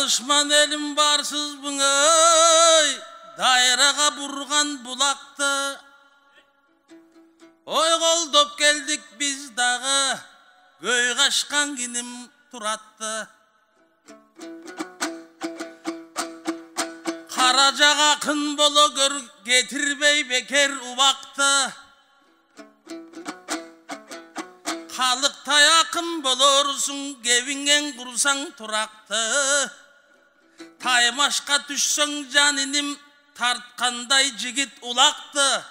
Alışman elim barsız büngöy, dairaga burgan bulaktı. Oy koldop geldik biz dağı, göy kaşkan ginim turattı. Karacaga kın bolo gör, getirbey beker uvaktı. Kalıkta yakın bolorsun, gevingen kursan turaktı. Taymaşka düşsün caninim, tartkanday jigit ulaktı.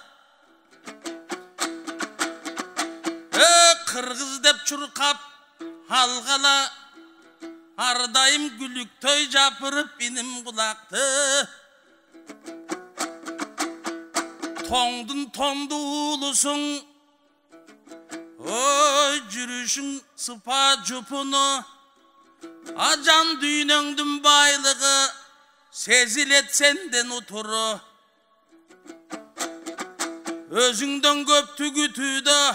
Kırgız dep çurkap halgala, ardayım gülük töy japırıp inim kulaktı. Tongdun tondu ulusun, oy jürüşün sıpa jupunu, acan düğünöңdün baylığı, sezilet senden uturu. Özüңdön köp tügütüdü,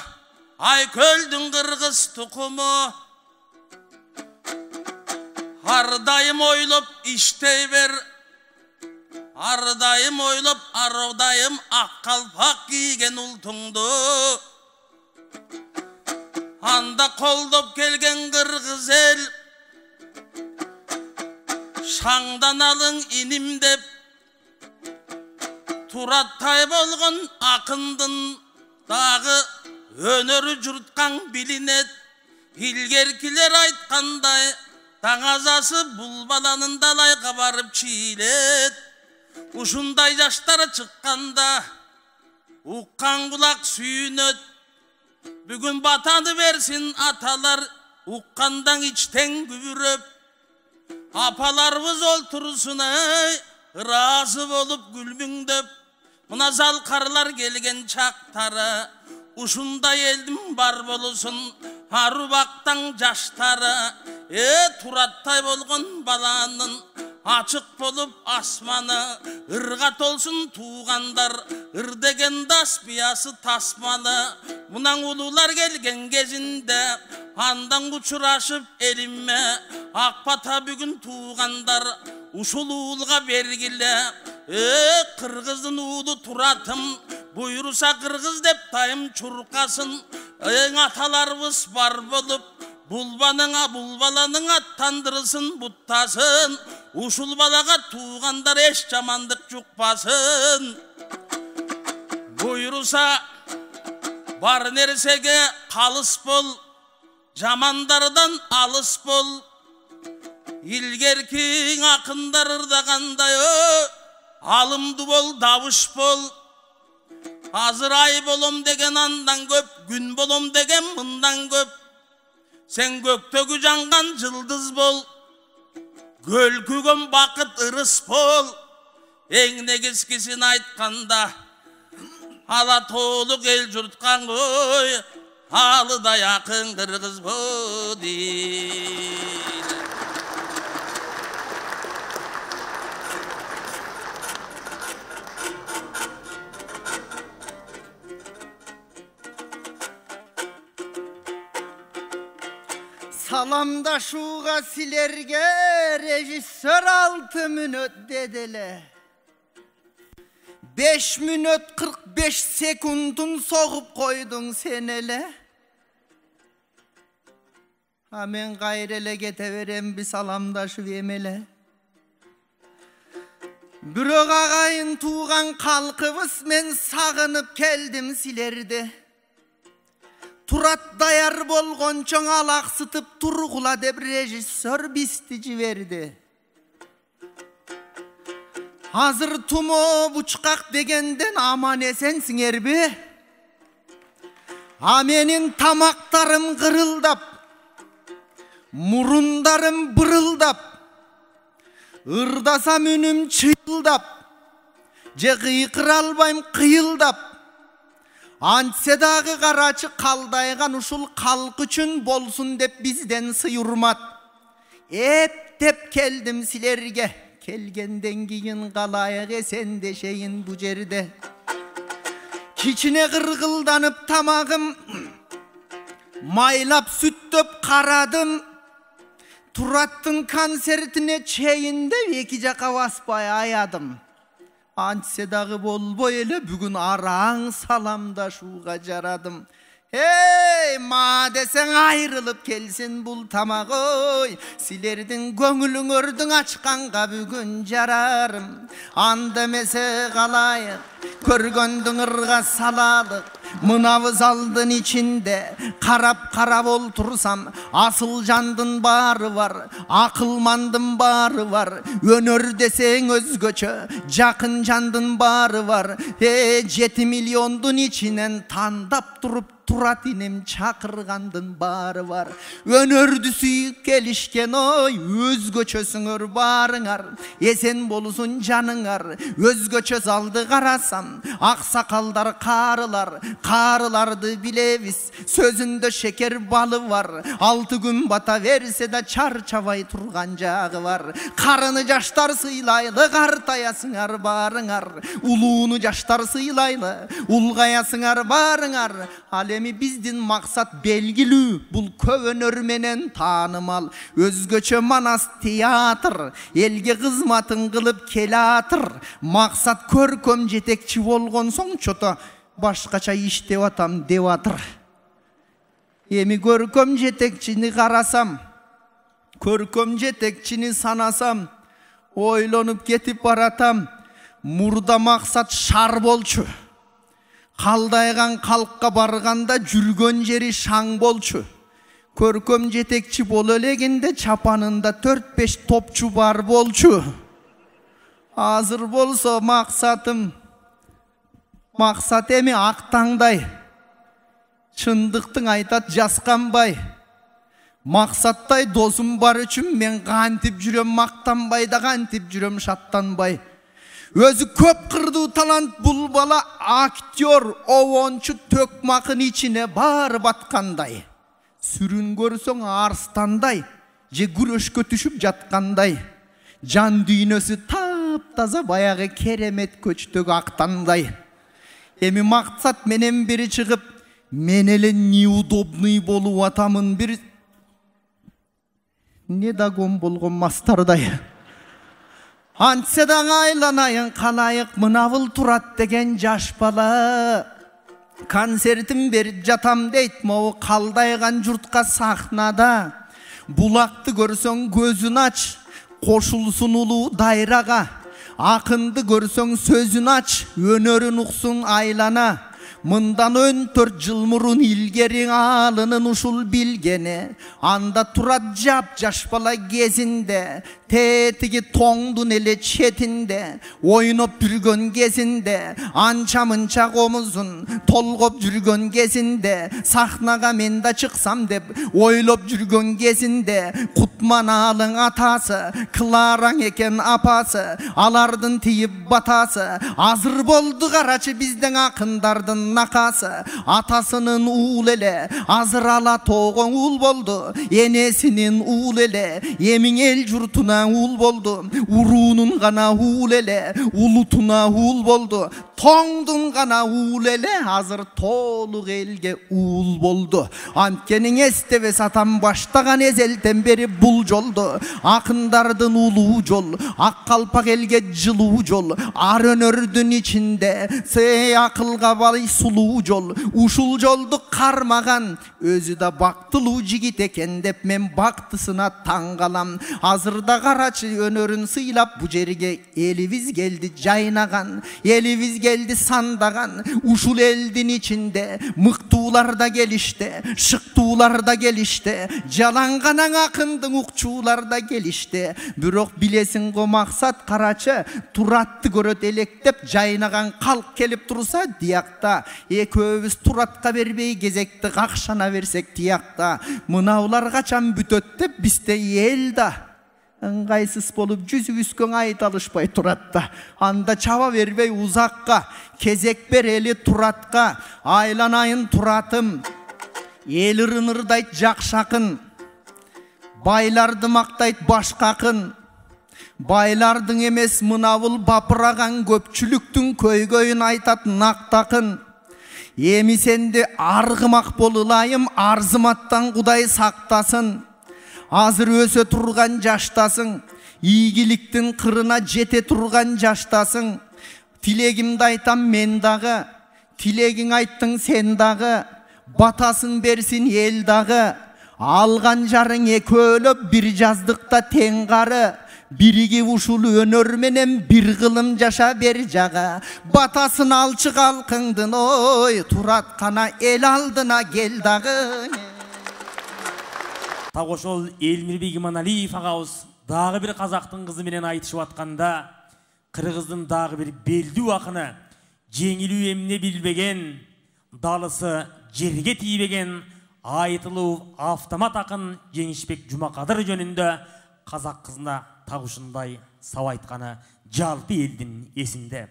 ay köldün kırgız tukumu. Ardayım oylop iştey ver, ardayım oylop ardayım ak kalpak giygen ultungdu. Anda koldop gelgen kırgız el, şangdan alın inim dep, turattay bolgon akındın dağı, önörü jurtkan bilinet. Hilgerkiler aytkanday, taң bul balanın dalayga barıp çiğlet. Uşunday jaştara çıkkanda, ukkan kulak sүйünöt. Bugün batanı versin atalar, ukkandan içten gübüröp. Apalarımız oltursun ay, razı bolup gülbüңдөp. Mına zal karlar gelgen çaktara, uşunday eldim bar bolusun, harubaktan jaştara. Turattay bolgon balanın, açık bolup asmanı, ırgat olsun tuğandar, ır degen das biyası tasmalı. Munan ulular gelgen gezinde, andan uçuraşıp elime, akpata bugün tuğandar, uşul uğulga bergile. Kırgızın uğulu turatım, buyursa kırgız dep tayım çurkasın. Atalarımız var bolup, bulbalanыңа tandırısın buttasın. Uşul balaga tuğandar eş jamandık jukpasın. Buyursa bar nersege kalыс bol, jamandardan alыс bol. İlgerki akınдар ırdagандай, alımdı bol, davış bol. Hazır ay bolom degen andan köp, gün bolom degen mından köp. Sen göktөгü jangan yıldız bol, gölkügön bakıt ırыс bol. Eң negeskisini aytkanda, ala tooluk el jurtkan koy, alıda yakın kırgız bol deyil. Salamdaşuğa silerge rejissör 6 minut dedele. 5 minut 45 sekundun soğup koydun sen ele. Ha men gayrele geteverem bir salamdaşı vemele. Bürök ağayın tuğan kalkıbız men sağınıp keldim silerde. Turat dayar bolgonçoň alaksıtıp turgula dep rejissör bistici verdi. Hazır tumo buçkak degenden aman esensin erbi. Amenin tamaktarım kırıldap, murundarım bırıldap, ırdasam ünüm çıyıldap, je kıykır albayım kıyıldap. Antse dağı karaçı kaldaygan uşul kalk üçün bolsun dep bizden sıyurmat. Ep tep keldim silerge, kelgenden giyin kalayak esen deşeyin bu jerde. Kiçine kırgıldanıp tamagım, maylap süt töp karadım. Turаттың концертіне чейінде екі жаққа баспай аядым. Антсе дағы болбой еле бүгін араң саламдашуға жарадым. Ей, ма десең айрылып келсін бұл тамақ ой, силердің көңіліңөрдің ашқанға бүгін жарарым. Андемесе қалайық, көргөндің ырға салалық. Мынавыз алдын içinde қарап олтурсам, асыл жандың бары бар, ақылмандың бары бар. Өнөр десең өзгөчө, жақын жандың бары бар. 7 миллиондың içінен тандап тұрып Турат инем чакыргандын бары бар. Өнөрдү сүйүп келишкен ой, өзгөчөсүңөр барыңар. Эсен болусун жаныңар. Өзгөчө залды карасам, аксакалдар карылар. Карыларды билебиз, сөзүндө шекер балы бар. 6 күн бата берсе да чарчабай турган жагы бар. Карыны жаштар сыйлайлы, картаясыңар барыңар. Улууну жаштар сыйлайлы, улгаясыңар барыңар. Эми биздин максат белгилүү, бул көп өнөр менен таанымал. Өзгөчө манас театр, элге кызматын кылып келатыр. Максат көркөм жетекчи болгон соң чото башкача иштеп атам деп атыр. Эми көркөм жетекчини карасам, көркөм жетекчини санасам, ойлонуп кетип баратам. Мурда максат шар болчу. Қалдайған қалыққа барғанда жүргөн жери шаң болчу. Көркөм жетекчи бол элегенде чапанында 4-5 топчу бар болчу. Азыр болсо максатым, максат эми актаңдай. Чындыктың айтат жасканбай. Максаттай досум бар үчүн мен кантип жүрөм мактанбай да кантип жүрөм шаттанбай. Өзі көп кырдуу талант бұл бала актер, овончу төкмакын ичине бар баткандай. Сүрүн көрсөң арстандай, же күрөшкө түшүп жаткандай. Жан дүйнөсү таптаза баягы керемет көчтөгү актандай. Эми максат менен бири чыгып, мен эле неудобный болуп атамын бир недагон болгон мастардай. Антседан айланайын қалайық мынавыл Турат деген жаш бала. Концертін беріп жатам дейт моу қалдайған жұртқа сахнада. Булақты көрсөң көзін ач, қошылсын улуу дайраға. Ақынды көрсөң сөзін ач, өнөрүн уксун айлана. Мындан 14 жыл мурун илгери алынын ушул билгени. Анда Турат жап жаш бала кезинде, тетиги тоңдун эле четинде, ойноп жүргөн кезинде, анча мынча комузун толгоп жүргөн кезинде, сахнага мен да чыксам деп ойлоп жүргөн кезинде, Кутманалың атасы, Клараң экен апасы, алардын тиіп батасы. Азыр болду карачы биздин акындардын накасы. Атасынын уул эле, азыр ала тоогоң уул болду. Энесинин уул эле, эмиң эл журтуна уул болду. Уруунун гана уул эле, улутуна уул болду. Тоңдун гана уул эле, азыр толук элге уул болду. Анткени эстебес атам баштаган эзелден бери бул жолду. Акындардын улуу жол, ак калпак элге жылуу жол. Ар өнөрдүн ичинде сый акылга бай сулуу жол. Ушул жолду кармаган өзү да бактылуу жигит экен деп мен бактысына таң калам. Азырда карачы өнөрүн сыйлап бу жерге элибиз келди жайнаган. Элибиз келди сандаган. Ушул элдин ичинде мыктуулар да келишти, шыктуулар да келишти. Жаланганан акындын укчуулар да келишти. Бирок билесиң го максат карачы Туратты көрөт электеп жайнаган калк келип турса диякта. Экөөбүз Туратка бербей кезекти какшана берсек диякта. Мынаулар качан бүтөт деп бизде эл да ыңгайсыз болуп жүзүбүзгө айта алышпай Туратта. Анда чаба бербей узакка кезек берели Туратка. Айланайын Туратым, эл ырынырдайт жакшакын, байларды мактайт башкакын. Байлардың эмес мынавыл бапыраган көпчүлүктүн көйгөйүн айтат нактакын. Эми сенде аргымак болулайым, арзыматтан Кудай сактасын. Азыр өсө турган жаштасың, ийгиликтин кырына жете турган жаштасың. Тилегимди айтам мен дагы, тилегиң айттың сен дагы, батасын берсин эл дагы. Алган жарың экөөлөп бир жаздыкта тең кары. Биригип ушул өнөр менен бир кылым жаша бер жага. Батасын алчы калкыңдын ой, тураткана эл алдына кел дагы. Так ошол Элмирбек Иманалиев агабыз дагы бир казактын кызы менен айтышып атканда, кыргыздын дагы бир белдүү акыны, жеңилүү эмне билбеген, далысы жерге тийбеген айтылуу автомат акын Жеңишбек Жумакадыр жөнүндө казак кызына так ушундай сабак айтканы жалпы элдин эсинде.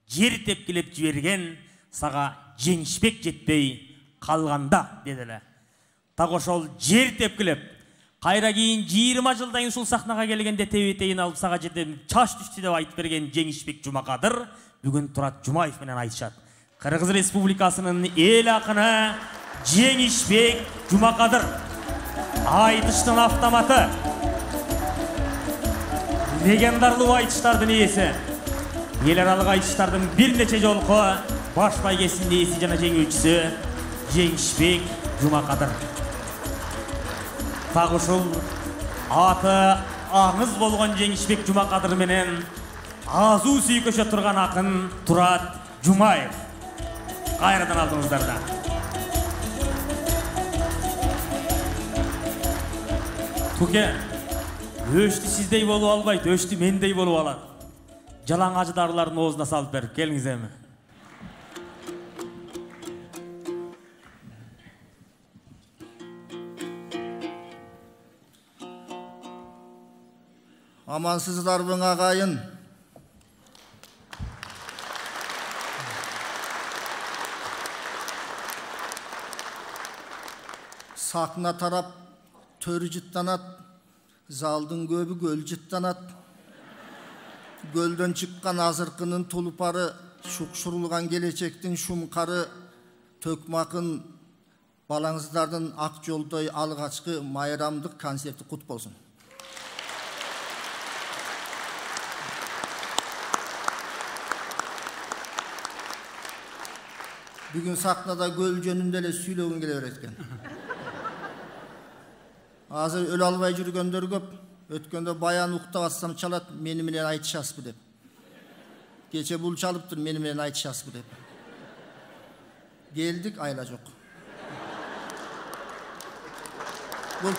Жер тепкилеп жиберген сага Жеңишбек жетпей калганда дедиле. Так ошол жер тепкилеп кайра кийин 20 жылдан кийин ушул сахнага келгенде тебетейин алып сага жетем чач түштү деп айтып берген Жеңишбек Жумакадыр бүгүн Турат Жумаев менен айтышат. Кыргыз Республикасынын эл акыны Жеңишбек Жумакадыр. Айтыштын автоматы. Легендарлуу айтыштардын ээси. Эл аралык айтыштардын бир нече жолку баш байгесинин ээси жана жеңүүчүсү Жеңишбек Жумакадыр. Так ушул аты аңыз болгон Жеңишбек Жумакадыр менен азуу сүйкөшө турган акын Турат Жумаев. Кайрадан алдыңыздарда. Туке, өштү сиздей болуп албайт, өштү мендей болуп алат. Жалаң ажыдарлардын оозуна салып берип, келиңиз эми. Amansızlarбы агайын. Сахна тарап төрү жыттанат, залдын көбү көл жыттанат. Көлдөн чыккан азыркынын тулупары, шукшурулган келечектин шумкары, төкмакын балаңыздардын ак жолдой алгачкы майрамдык концерти кут болсун. Бүгүн сахнада көл жөнүндө эле сүйлөгүм келе берет экен. Азыр өлө албай жүргөндөр көп. Өткөндө баян уктап атсам чалат, мени менен айтышасызбы деп. Кече бул чалыптыр, мени менен айтышасызбы деп. Келдик, айла жок. Бул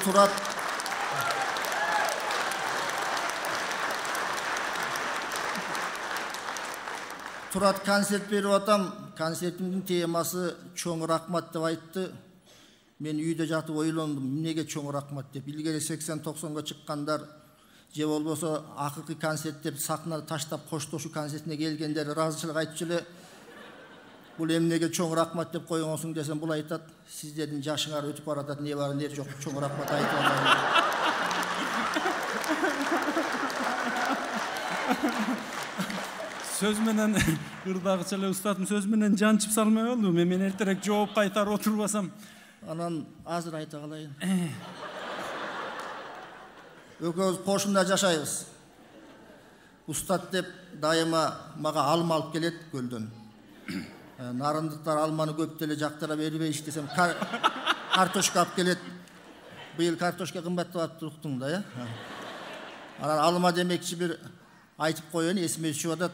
Турат концерт берип атам. Концертимдин темасы чоң рахмат деп айтты. Мен үйдө жатып ойлондум, эмнеге чоң рахмат деп. Илгери 80-90 чыккандар, же болбосо акыркы концерт деп сахнада таштап коштошуу концертине келгендер ыраазычылык айтчу эле. Бул эмнеге чоң рахмат деп коюңсуң десем, бул айтат, сиздердин жашыңар өтүп баратат, не бар не жок, чоң рахмат айтып атам. Söz менен ырдагыча эле устатым сөз менен жанчып салмай болду. Мен эртерээк жооп кайтарып отурбасам. Анан азыр айта калайын. Экөөбүз кошунда жашайбыз. Устат деп дайыма мага алма алып келет көлдөн. Нарындыктар алманы көп деле жактыра бербейш десем, картошка алып келет. Быйыл картошка кымбаттап атып уктуң да, Анан алма демекчи бир айтып коеюн, эсиме түшүп атат.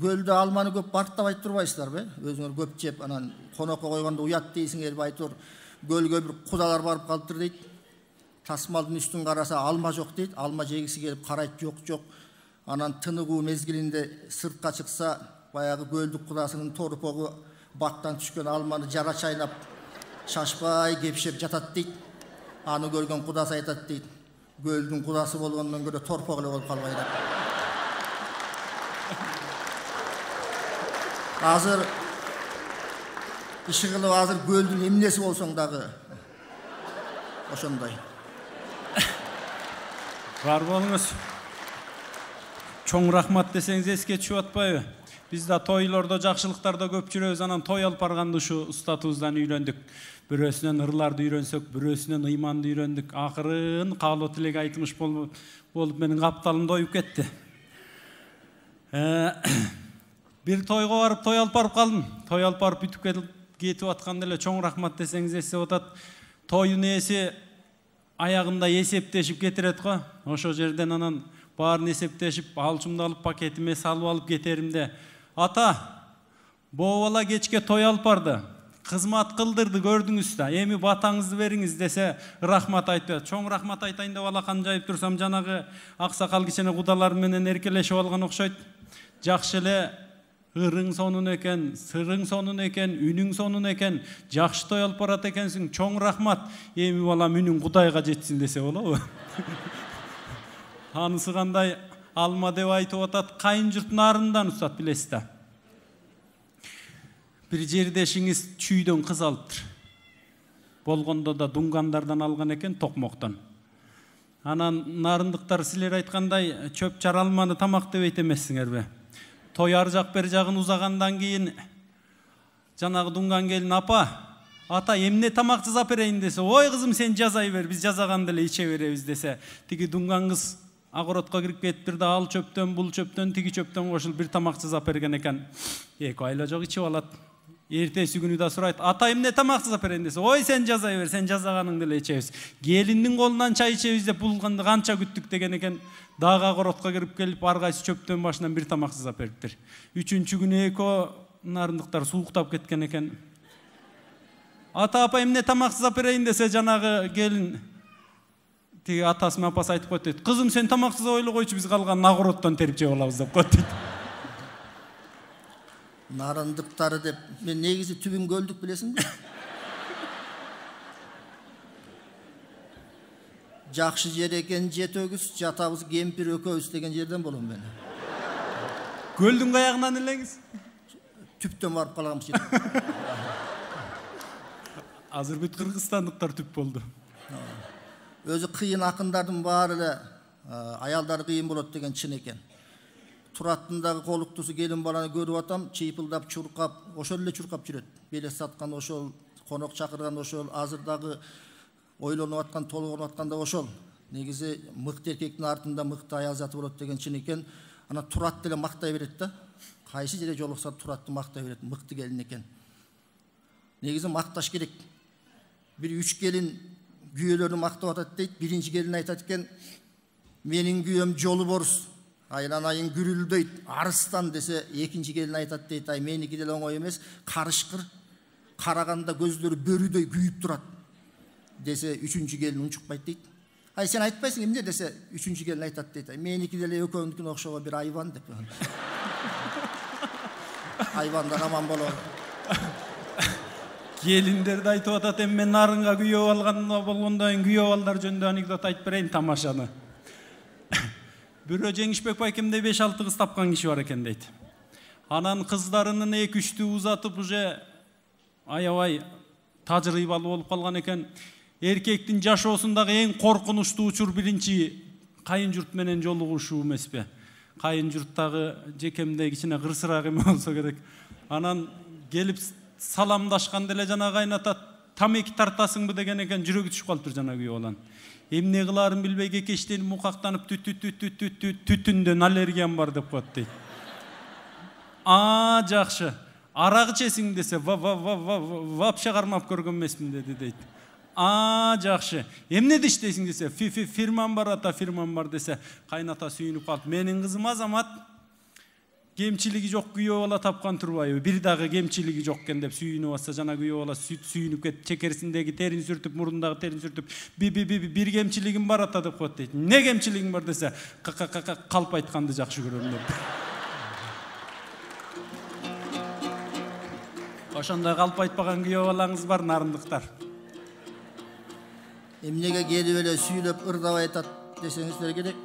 Көлдө алманы көп барктабай турбайсыздарбы? Өзүңөр көп жеп, анан конокко койгондо уят дейсиңерби айтор. Көлгө бир кудалар барып калыптыр дейт. Тасмалдын үстүн караса алма жок дейт. Алма жегиси келип карайт, жок. Анан тыныгуу мезгилинде сыртка чыкса, баягы көлдүк кудасынын торпогу бактан түшкөн алманы жара чайнап, шашпай кепшеп жатат дейт. Аны көргөн кудасы айтат дейт. Көлдүн кудасы болгондон көрө торпок эле болуп калбай дейт. Азыр иши кылып азыр көлдүн эмнеси болсоң дагы ошондой. Бар болуңуз. Чоң рахмат десеңиз эске түшүп атпайбы? Biz de toylordo, жакшылыктарда көп жүрөбүз, анан той алып барганда ушу устатыбыздан үйлөндүк. Бирөөсүнөн ырларды үйрөнсөк, бирөөсүнөн ыйманды үйрөндүк. Акырын каалоо тилек айтмыш болуп менин капталым доюп кетти. Бир тойго барып, той алып барып калдым. Той алып барып бүтүп кетип атканда эле чоң рахмат десеңиз эсеп атат. Тойдун ээси аягында эсептешип кетирет го. Ошо жерден анан баарын эсептешип, алчымды алып пакетиме салып алып кетеримде, ата, боо бала кечке той алып барды. Кызмат кылдырды, көрдүңүз да. Эми батаңызды бериңиз десе, рахмат айтты. Чоң рахмат айтайын деп алакан жайып турсам, жанагы аксакал кичине кудалар менен эркелешип алган окшойт. Жакшы эле ырың сонун экен, сырың сонун экен, үнүң сонун экен, жакшы той алып барат экенсиң. Чоң рахмат. Эми балам үнүң Кудайга жетсин десе болобу? Анысы кандай алма деп айтып атат, кайын журт нарындан устат билесиз да. Бир жердешиңиз чүйдөн кыз алыптыр. Болгондо да дунгандардан алган экен, токмоктон. Анан нарындыктар силер айткандай чөп чар алманы тамак деп айт эмессиңерби? Той ар жак бер жагын узагандан кийин жанагы дунган келин, апа, ата эмне тамак жасап берейин десе, ой кызым сен жазай бер, биз жазаганды эле иче беребиз десе, тиги дунган кыз огородко кирип кетиптир да, ал чөптөн, бул чөптөн, тиги чөптөн кошулуп бир тамак жасап берген экен. Эки айла жок ичип алат. Эртеси күнү да сурайт, ата эмне тамак жасап берейин десе, ой сен жазай бер, сен жазаганыңды эле ичебиз. Келиндин колунан чай ичебиз деп булганды канча күттүк деген экен. Дагы огородко кирип келип, ар кайсы чөптөн башынан бир тамак жасап бериптир. Үчүнчү күнү экөө нарындыктар сууктап кеткен экен. Ата, апа эмне тамак жасап берейин десе, жанагы келин тиги атасы менен апасы айтып койт дейт. Кызым сен тамак жасап ойлой койчу, биз калганын огороддон терип жеп алабыз деп койт дейт. Нарындыктары деп, мен негизи түбүн көлдүк билесиңби? Жакшы жер экен жетөгүз, жатабыз кемпир экөөбүз деген жерден болом мен. Көлдүн каягынан элеңиз? Түптөн барып калганбыз. Азыр бүт кыргызстандыктар түп болду. Өзү кыйын акындардын баары эле аялдар кыйын болот деген чын экен. Тураттындагы колуктусу келин баланы көрүп атам, чыйпылдап, чуркап, ошол эле чуркап жүрөт. Белес саткан ошол, конок чакырган ошол, азыр дагы ойлонуп аткан, толгонуп аткан да ошол. Негизи мыкты эркектин артында мыкты аял заты болот деген чын экен. Ана Турат деле мактай берет да. Кайсы жерде жолукса Туратты мактай берет, мыкты келин экен. Негизи макташ керек. Бир 3 келин күйөөлөрүн мактап атат дейт. Биринчи келин айтат экен, менин күйөөм жолу борус, айланайын күрүлдөйт, арыстан десе, экинчи келин айтат дейт, ай меники деле оңой эмес, карышкыр, караганда көздөрү бөрүдөй күйүп турат десе, үчүнчү келин унчукпайт дейт. Ай сен айтпайсың эмне десе, үчүнчү келин айтат дейт, ай меники деле экөөңдүкүнө окшогон бир айван деп. Айвандан аман болобу. Келиндерди айтып атат, эми мен нарынга күйөө алганда болгондон кийин күйөө балдар жөнүндө анекдот айтып берейин, тамашаны. Бирөө Жеңишбек байкемде 5-6 кыз тапкан киши бар экен дейт. Анан кыздарынын 2-3-тү узатып уже аябай тажрыйбалуу болуп калган экен. Эркектин жашоосундагы эң коркунучтуу учур биринчи кайын журт менен жолугушуу эмеспи? Кайын журттагы жекемде кичине кырсыраак эме болсо керек. Анан келип саламдашканда эле жана кайната тамеки тартасыңбы деген экен, жүрөгү түшүп калыптыр жана күйөө балан. Эмне кылаарын билбей кекештенип мукактанып түтүндөн аллергиям бар деп коет дейт. Жакшы. Арак ичесиң десе, вообще кармап көргөн эмесмин деди дейт. Жакшы. Эмнеди иштейсиң десе, фирмам бар ата, фирмам бар десе, кайната сүйүнүп калып, менин кызым Азамат кемчилиги жок күйөө бала тапкан турбайбы? Бир дагы кемчилиги жок экен деп сүйүнүп атса, жана күйөө бала сүйүнүп кетип, чекерсиндеги терин сүртүп, мурундагы терин сүртүп, бир кемчилигим бар ата деп коет дейт. Не кемчилигиң бар десе, калп айтканды жакшы көрөм деп. Ошондой калп айтпаган күйөө балаңыз бар, нарындыктар. Эмнеге келип эле сүйлөп ырдап айтат десеңиздер керек.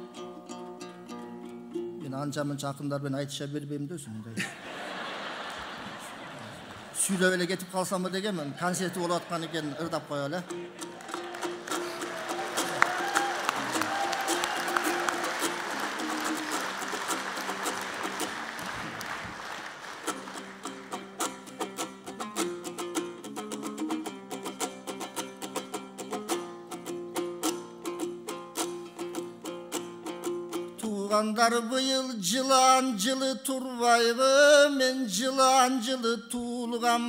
Мен анча-мынча акындар менен айтыша бербейм да өзүмдөй. Сүйлөп эле кетип калсамбы дегенмин, концерти болуп аткан экен, ырдап коелу эле. Туғандар бұйыл жылан жылы турбайбы, мен жылан жылы туылғам.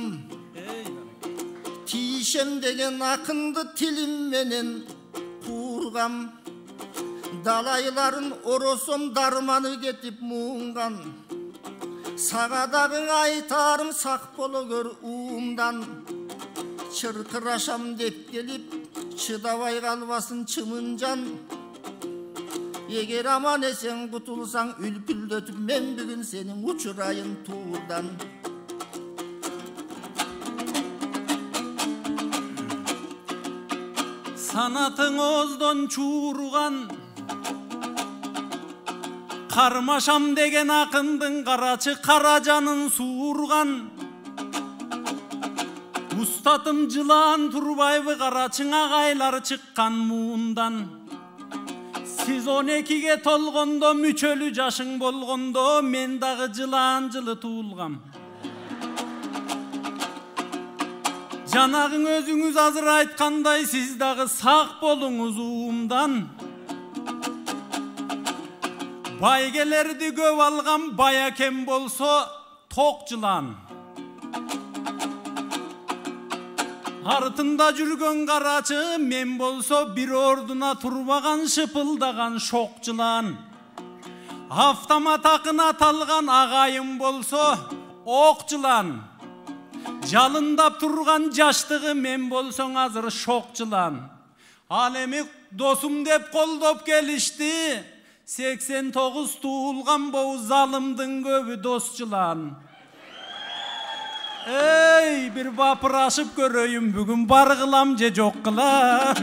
Тиішем деген ақынды тілім менен қуырғам. Далайларын оросом дарманы кетіп мұңған. Сағадағың айтарым сақ болы көр уымдан. Чырқырашам деп келіп, чыдабай қалбасын чымын жан. Егер аман есен құтылсаң үлпілдетіп, мен бүгін сенің ұшырайын туырдан. Санатың оздон чуырған, қармашам деген ақындың қарачы қаражанын суырған. Ұстатым жылан турбайбы, қарачың ағайлары шыққан мұндан. Сіз 12-ге толғондо, мүчөлі жашың болғондо, мен дағы жылан жылы туылғам. Жанағың өзіңіз азыр айтқандай, сіз дағы сақ болыңыз уымдан. Байгелерді көп алған бая кем болсо тоқ жылан. Артында жүрген қарачы мен болсо бір ордуна турбаған шыпылдаған шоқ жылан. Автомат ақын аталған ағайым болсо оқ жылан. Жалындап тұрған жаштығы мен болсоң азыр шоқ жылан. Алеми досым деп қолдоп келішті, 89 туылған боу залымдың көбі дос жылан. Ей, бір бапырашып көрейім, бүгін бар қылам же жоқ қылам.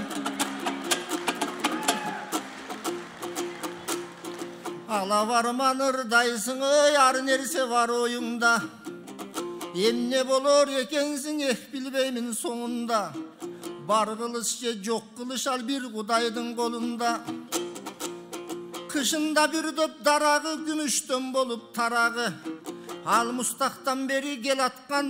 Ала барман ырдайсың, ой, ар нерсе бар ойыңда. Емне болор екенсің, білбеймін соңында. Бар қылыш же жоқ қылыш ал бір құдайдың қолында. Қышында бір дөп дарағы, күміштен болып тарағы. Ал мұстақтан бері кел атқан,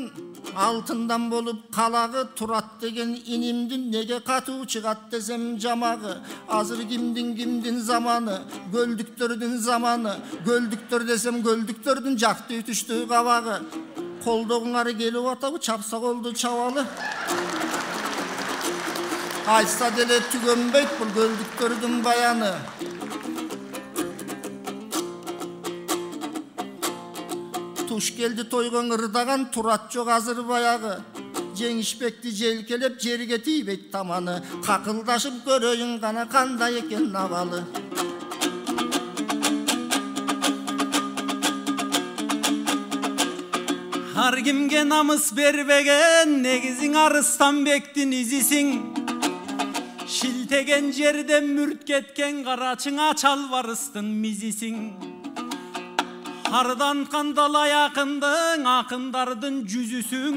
алтындан болып қалағы. Турат деген инімдің неге қату шығат десем жамағы. Азыр кімдің заманы, көлдіктердің заманы. Көлдіктер десем көлдіктердің жақты үтішті қабағы. Қолдоғыңары келіп атабы, чапса қолды чавалы. Айтса деле түгенбейт бұл көлдіктердің баяны. Туш келді тойған ырдаған, турат жоқ азыр баяғы. Жеңішпекті желкелеп жерге тийбейт таманы. Қақылдашып көрейін ғана қандай екен навалы. Har kimге намыс бербеген, негізің Арыстанбектің изісің. Шілтеген жерден мүрт кеткен, қарачыңа чалбарыстың мизисің. Қардан қандалай ақындың, ақындардың жүзісің.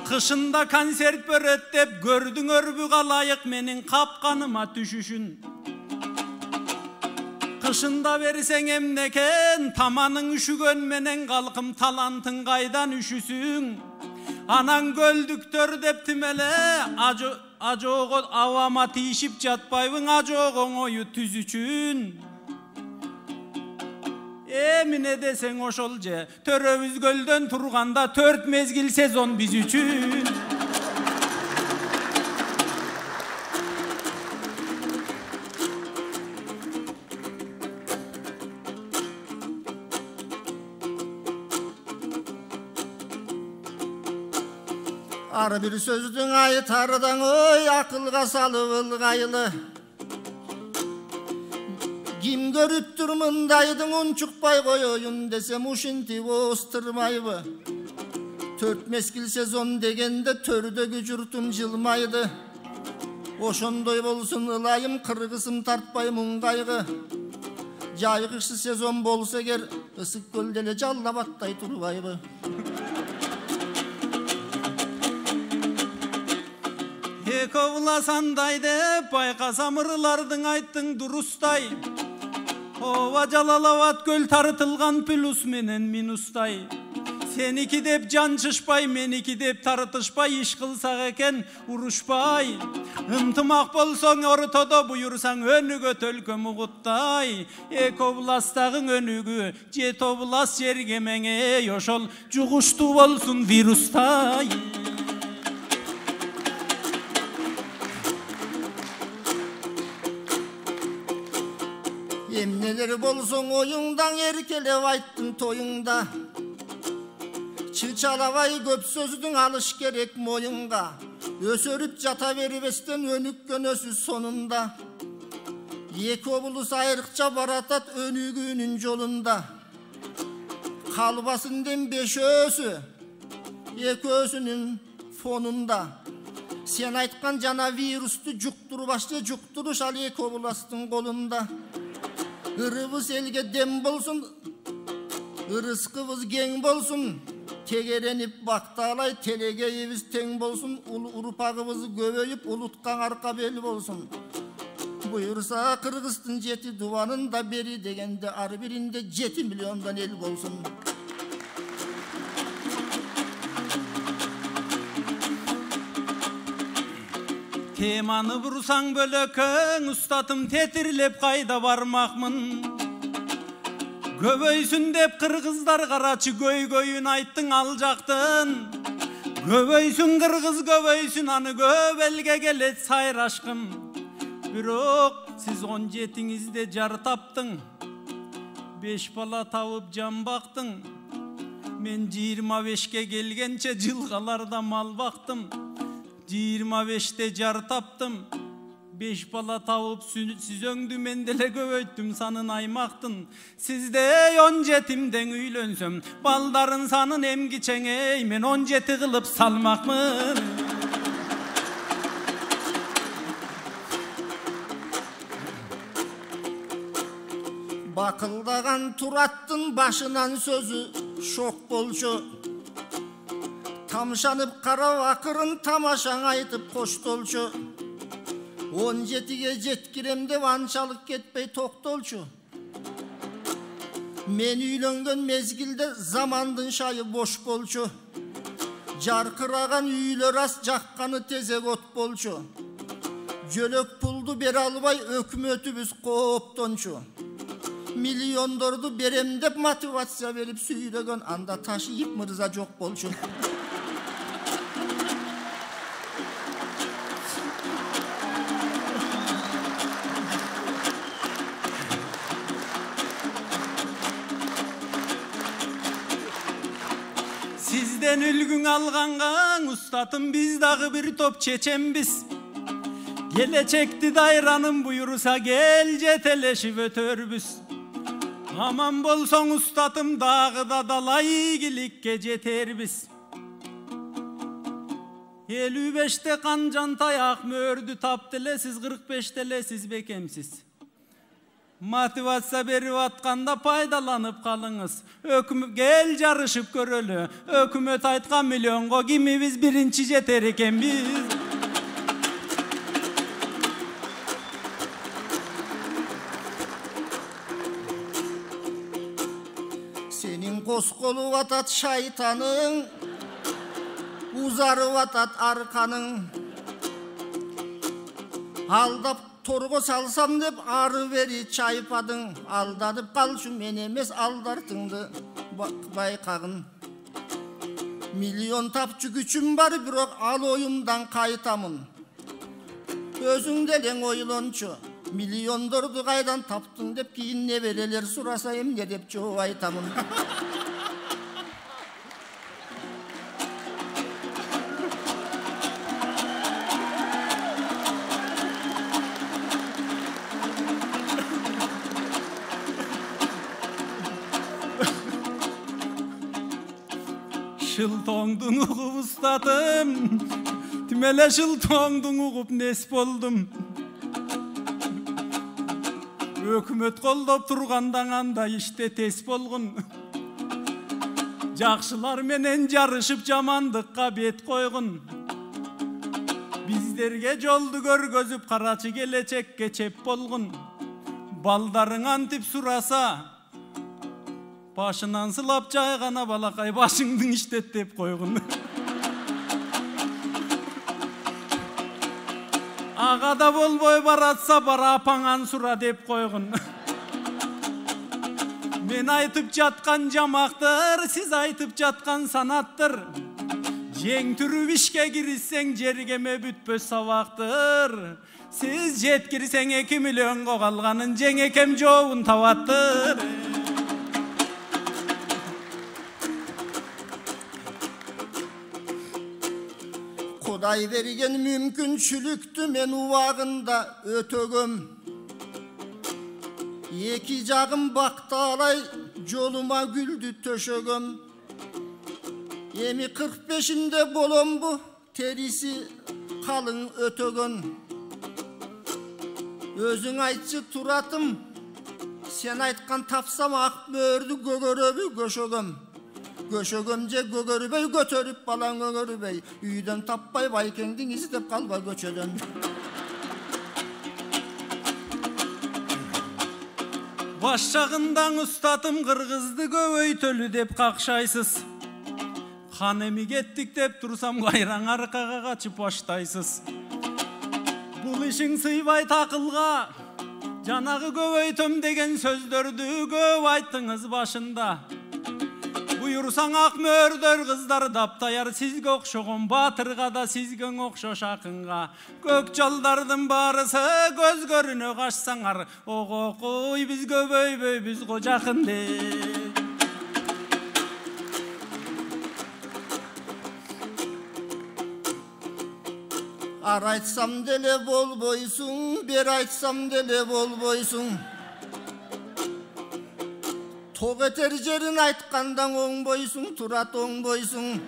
Қышында концерт бөреттеп, көрдің өрбі қалайық менің қапқаныма түшішін. Қышында берсең емнекен, таманың үшіген менен қалқым талантың қайдан үшісің. Анан көлдіктер деп тимеле, ажоғы авама тиішіп жатпайбың, ажоғың ойы түз үшін. Emine desen oşol je, töröbüz gölden turganda 4 mezgil sezon biz üçün. Ar bir sözdün aytardan oy akılga salıp ılgaylı. Kim görüptür mındaydın unçukpay koyuyun desem uşinti bostırmaydı. 4 meskil sezon degende törde gücürtüm jılmaydı. Oşondoy bolsun ılayım kırgısım tartpay mungaygı. Jaygışı sezon bolsa ger ısık göldele jallabattay turbaydı. Ekovlasanday dep bayqasam ırlardың ayttың durusтай. Ова жалалават көл тарытылған плюс менен минустай. Seniki dep jançışpay, meniki dep tartışpay, iş kılsak eken uruşpay. Ынтымақ болсоң ортодо, буйурсаң өнүгө төлкөм угуттай. Эки областагың өнүгү, жет област жерге меңе, ошол жугуштуу болсун вирустай. Эмнелер болсоң оюңдан, эркелеп айттың тоюңда. Чычалабай көп сөздің алыш керек мойынға. Өсөрүп жата бербестен өнүккөн өсүз сонунда. Эки облус айрыкча баратат өнүгүүнүн жолунда. Калбасын дем бешөөсү, экөөсүнүн фонунда. Сен айткан жана вирусту жуктурбашты, жуктуруш ал эки областын колунда. Ырыбыз элге дем болсун, ырыскыбыз кең болсун. Тегеренип бакталай, телегейибиз тең болсун. Урпагыбыз көбөйүп, улуткан арка бел болсун. Буйурса Кыргыздын 7 дубанында бери дегенде ар биринде 7 миллиондон эл болсун. Теманы бурсаң бөлөкөң, устатым тетирлеп кайда бармакмын. Көбөйсүн деп кыргыздар карачы көйгөйүн айттың ал жактын. Көбөйсүн кыргыз көбөйсүн, аны көп элге келет сайрашкым. Бирок сиз 17-ңизде жар таптың, 5 бала табып жан бактың. Мен 25-ке келгенче жылгаларда мал бактым. 25-те жар таптым, 5 бала табып сүзөңдү мен деле көбөйттүм санын аймактын. Сизде 17-имден үйлөнсөм, балдарын санын эмги чеңей, мен 17 кылып салмакмын. Бакылдаган Тураттын башынан сөзү шок болчу. Тамшанып карап акырын тамашаң айтып коштолчу. 17-ге жеткирем деп анчалык кетпей токтолчу. Мен үйлөнгөн мезгилде замандын шайы бош болчу. Жаркыраган үйлөр аз, жакканы тезек от болчу. Жөлөк пулду бере албай өкмөтүбүз кооптончу. Миллиондорду берем деп мотивация берип сүйрөгөн, анда Ташиев мырза жок болчу. Сизден үлгүң алганга устатым, биз дагы бир топ чеченбиз. Келечекти дайраным буйурса кел жетелешип өтөрбүз. Аман болсоң устатым, дагы да далай ийгиликке жетербиз. 55-те канжан таяк мөөрдү таптı эле, сиз 45-те эле сиз бекемсиз. Мотивация берип атканда пайдаланып калыңыз. Өкмөт кел жарышып көрөлү. Өкмөт айткан миллионго кимибиз биринчи жетер экенбиз. Сенин косколуп атат шайтаның, узарып атат арканың. Алдап торго салсам деп ары бери чайпадың. Алданып калчу мен эмес, алдартыңды байкагын. Миллион тапчу күчүм бар, бирок ал оюмдан кайтамын. Өзүң делең ойлончу, миллиондорду кайдан таптың деп кийин неберелер сураса эмне деп жооп айтамын. Шылтоңдун угуп устатым, тимеле шылтоңдун угуп нес болдум. Өкмөт колдоп тургандан анда иште тес болгон. Жакшылар менен жарышып жамандыкка бет койгон. Биздерге жолду көргөзүп карачы келечекке чеп болгон. Балдарың антип сураса, Başынан sılап жайгана балакай, башыңдың иштет деп койгун. Агада болбой баратса, бара апаңан сура деп койгун. Мен айтып жаткан жамактыр, сиз айтып жаткан санаттыр. Жең түрүп ишке кирсең, жергеме бүтпөс сабактыр. Сиз жеткирсең 2 миллионго калганын жең экем жообун табаттыр. Құдай берген мүмкіншілікті мен уағында өтөгөм. Екі жағым бақталай жолыма гүлді төшөгөм. Еми 45-інде болом бұ, терisi қалың өтөгөн. Өзің айтшы туратым, сен айтқан тапсам ақ мөрді көгөрөбү көшөгөм. Көшөгөм же көгөрбөй көтөрүп балаң өгөрбөй, үйдөн таппай байкеңдин издеп калба көчөдөн. Баш жагындан устатым кыргызды көбөйтөлү деп какшайсыз. Хан эми кеттик деп турсам кайраң аркага качып баштайсыз. Бул ишиң сыйбай такылга, жанагы көбөйтөм деген сөздөрдү көп айттыңыз башында. Буйрусаң ак мөрдөр кыздар даптаяр, сизге окшогон батырга да сизге окшош акынга. Көк жолдардын барысы көз көрүнө качсаңар, ого кой биз көбөйбөйбүз го жакын деп. Ар айтсам деле болбойсуң, бер айтсам деле болбойсуң. Тоқ етер жерін айтқандан оңбойсуң, турат оңбойсуң.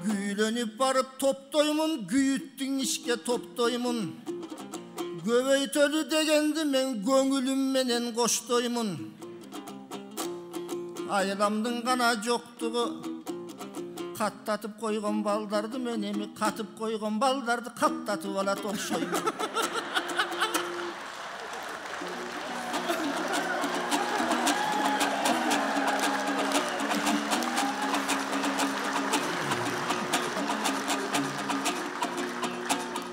Күйленіп барып топтоймун, күйіттің ішке топтоймун. Көбөйтөлү дегенді мен көңүлүм менен коштоймун. Айламдың гана жоктугу каттатып койгон балдарды мен эми катып койгон балдарды каттатып алат окшоймун.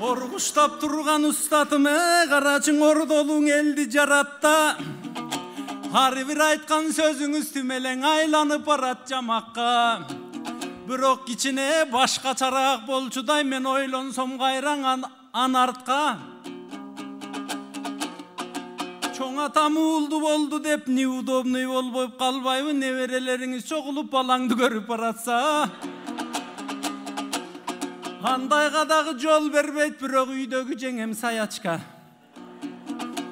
Оргуштап турган устатым, карачың ордолуң элди жаратта. Ар бир айткан сөзүңүз түмелең айланып барат жамакка. Бирок кичине башкачараак болчудай мен ойлонсом кайраң ан артка. Чоң атам уулду болду деп неудобный болбоп калбайбы, неберелериңиз чогулуп балаңды көрүп баратса. Андайга дагы жол бербейт, бирок үйдөгү жеңем саячка.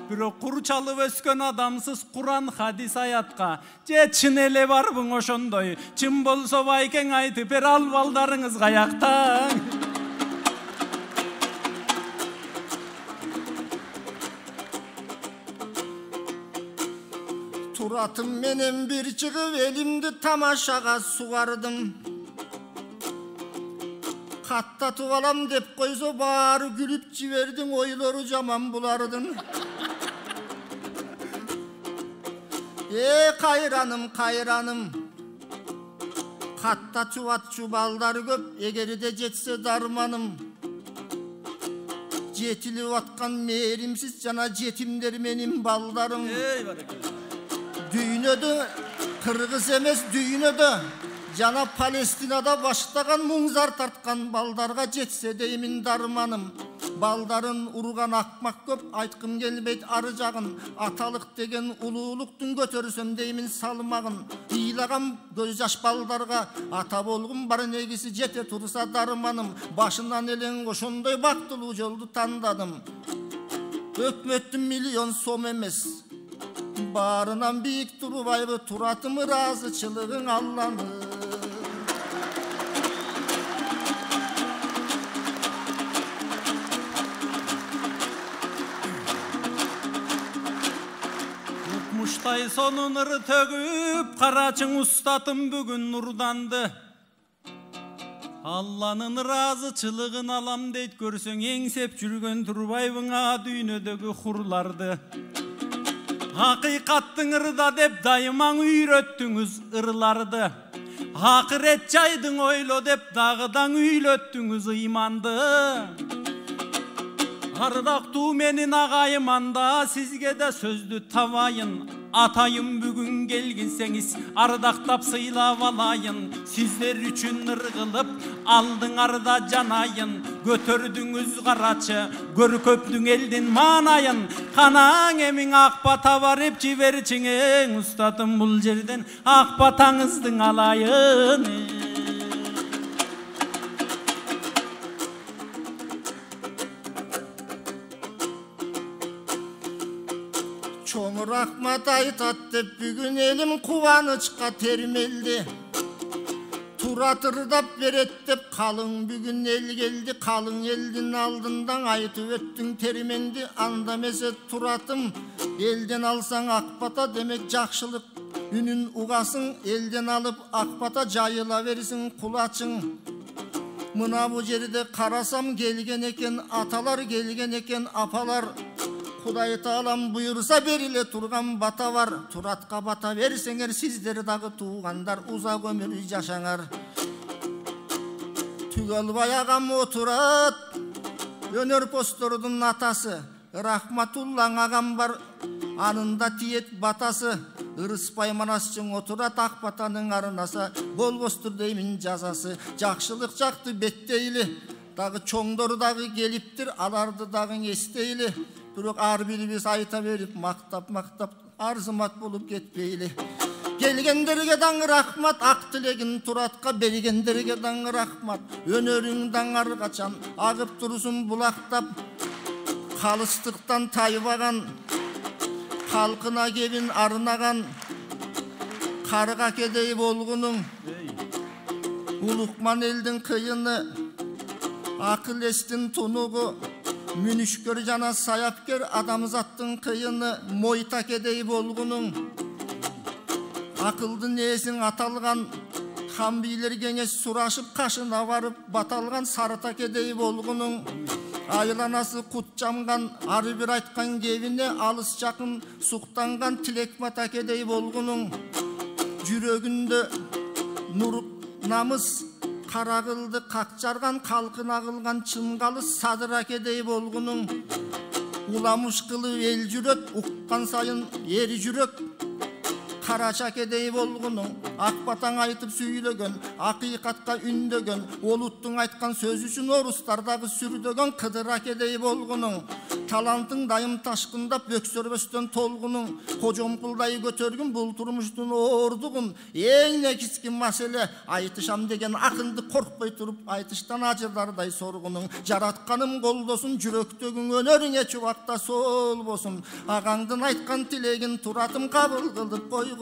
Бирок кур чалып өскөн адамсыз Куран хадис аятка. Же чын эле барбың ошондой, чын болсо байкең айтып бер, ал балдарыңыз каякта. Туратым менен бир чыгып элимди тамашага сугардым. Каттатып алам деп койсо баары күлүп жибердиң, ойлору жаман булардын. Кайраным, кайраным. Каттатып атчу балдар көп, эгерде жетсе дарманым. Жетилип аткан мээримсиз жана жетимдер менин балдарым. Дүйнөдө кыргыз эмес, дүйнөдө жана Палестинада баштаган муңзар тарткан балдарга жетсе деймин дарманым. Балдарын урган акмак көп, айткым келбейт ары жагын. Аталык деген улуулуктун көтөрсөм деймин салмагын. Ыйлаган көз жаш балдарга ата болгум бар, негиси жете турса дарманым. Башынан элең ошондой бактылуу жолду тандадым. Өкмөттүн миллион сом эмес, баарынан бийик турбайбы, туратым ыраазычылыгың Алланы. Муштай сонун ыр төгүп, карачың устатым бүгүн нурданды. Алланын ыраазычылыгын алам дейт, көрсөң эңсеп жүргөн турбайбыңа дүйнөдөгү хурларды. Haqiqattың ырда деп дайымаң үйрөттүңүз ырларды. Ақырет жайдың ойло деп дағыдан үйлөттүңүз ыйманды. Ардактуу менин агайым анда сизге да сөздү табайын. Атайым бүгүн келгинсеңиз ардактап сыйлап алайын. Сиздер үчүн ыргылып алдыңарда жанайын. Көтөрдүңүз карачы көркөптүң элдин маанайын. Канаң эмиң ак бата барып жиберчиңең. Устатым бул жерден ак батаңыздың алайын. Чоң рахмат айтат деп бүгүн элим кубанычка термелди. Туратырдап берет деп калың бүгүн эл келди. Калың элдин алдында айтып өттүң терменди. Анда эмесе туратым элден алсаң акбата демек жакшылык үнүн угасың. Элден алып акбата жайыла берсиң кулачың. Мына бу жерде карасам келген экен аталар, келген экен апалар. Кудай таалам буйрса бериле турган бата бар. Туратка бата берсеңер сиздер дагы туугандар узак өмүр жашаңар. Түгөлбай агам отурат, өнөр постордун атасы. Рахматуллаң агам бар, анында тиет батасы. Ырыспай манасчың отурат ак батанын арнаса. Болбостур деймин жазасы. Жакшылык жакты беттейли. Дагы чоңдор дагы келиптир, аларды дагы эстейли. Бирок ар бирибиз айта берип мактап арзымат болуп кетпейли. Келгендерге даң рахмат, ак тилегин туратка бергендерге даң рахмат. Өнөрүң даңар качан агып турсун булактап. Калыстыктан тайбаган, халкына кебин арнаган. Карга кедей болгунуң, улукман элдин кыйыны. Акыл эстин тунугу, мүнүшкөр жана саяпкер адамзаттын кыйыны. Мойта кедей болгунуң, акылдын ээсиң аталган. Хан бийлер кеңеш сурашып кашына барып баталган. Сарыта кедей болгунуң, айланасы кут жамган. Ары бир айткан кебине алыс жакын суктанган. Тилек бата кедей болгунуң, жүрөгүндө нур намыс. Кара кылды как жарган, калкына кылган чынгалыс. Садыра кедей болгунуң, уламыш кылып эл жүрөт. Уккан сайын эр жүрөк. Карача кедей болгунуң, ак батаң айтып сүйлөгөн. Акыйкатка үндөгөн, олуттуң айткан сөз үчүн орустардагы сүрдөгөн. Кыдыра кедей болгунуң, талантың дайым ташкындап бөксөрбөстөн толгунуң. Кожомкулдай көтөргүн бул турмуштун оордугун. Эң негизги маселе айтышам деген акынды коркпой туруп айтыштан ажырдардай соргунуң. Жаратканым колдосун, жүрөктөгүң өнөрүңө чубакта солбосун. Агаңдын айткан тилегин туратым кабыл кылып койгун.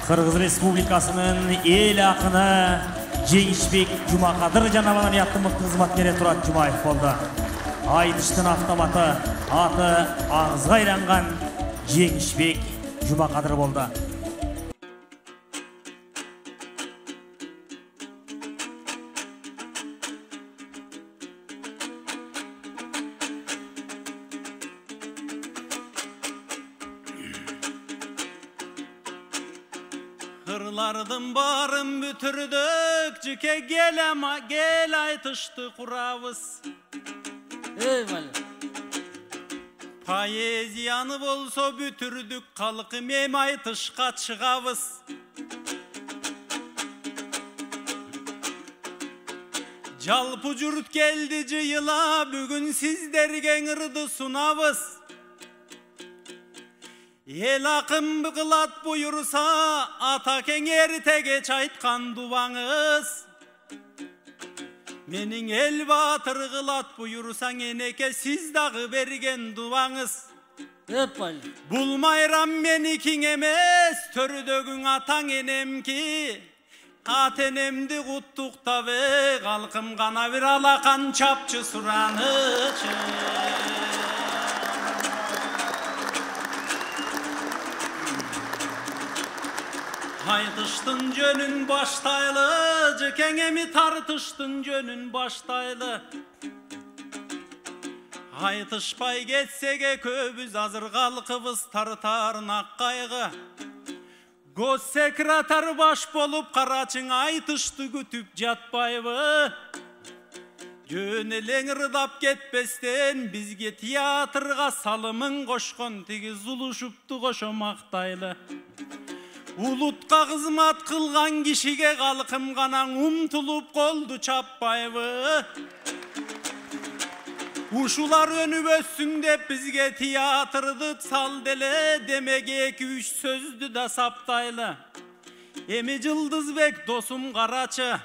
Кыргыз Республикасынын эл акыны Жеңишбек Жумакадыр жанабанияттын мыкты кызматкери Турат Жумаев болду. Айтыштын автоматы аты агызга айланган Жеңишбек Жумакадыр болду. Кырлардын барын бүтүрдүк, жеке гел айтышты курабыз. Поэзияны болсо бүтүрдүк, калкым эми айтышка чыгабыз. Жалпы журт келди жыйыла, бүгүн сиздерге ырды сунабыз. Ел акын кылат буйурса, ата кең эртегеч айткан дубаңыз. Менин эл баатыр кылат буйурсаң, энеке сиз дагы берген дубаңыз. Бул майрам меникиң эмес, төрдөгүң атаң энемки. Ата энемди куттуктабы, калкым гана бир алакан чапчы суранычы. Айтыштын жөнүн баштайлы, жекең эми тартыштын жөнүн баштайлы. Айтышпай кетсеге көбүз азыр калкыбыз тартарнак кайгы. Госсекретар баш болуп карачың айтышты күтүп жатпайбы. Жөн элең ырдап кетпестен бизге театрга салымын кошкон тиги Зулушупту кошо мактайлы. Улутка кызмат кылган кишиге калкым гана умтулуп колду чаппайбы. Ушулар өнүп өссүн деп бизге театрды сал деле, демек 2-3 сөздү да саптайлы. Эми Жылдызбек досум карачы,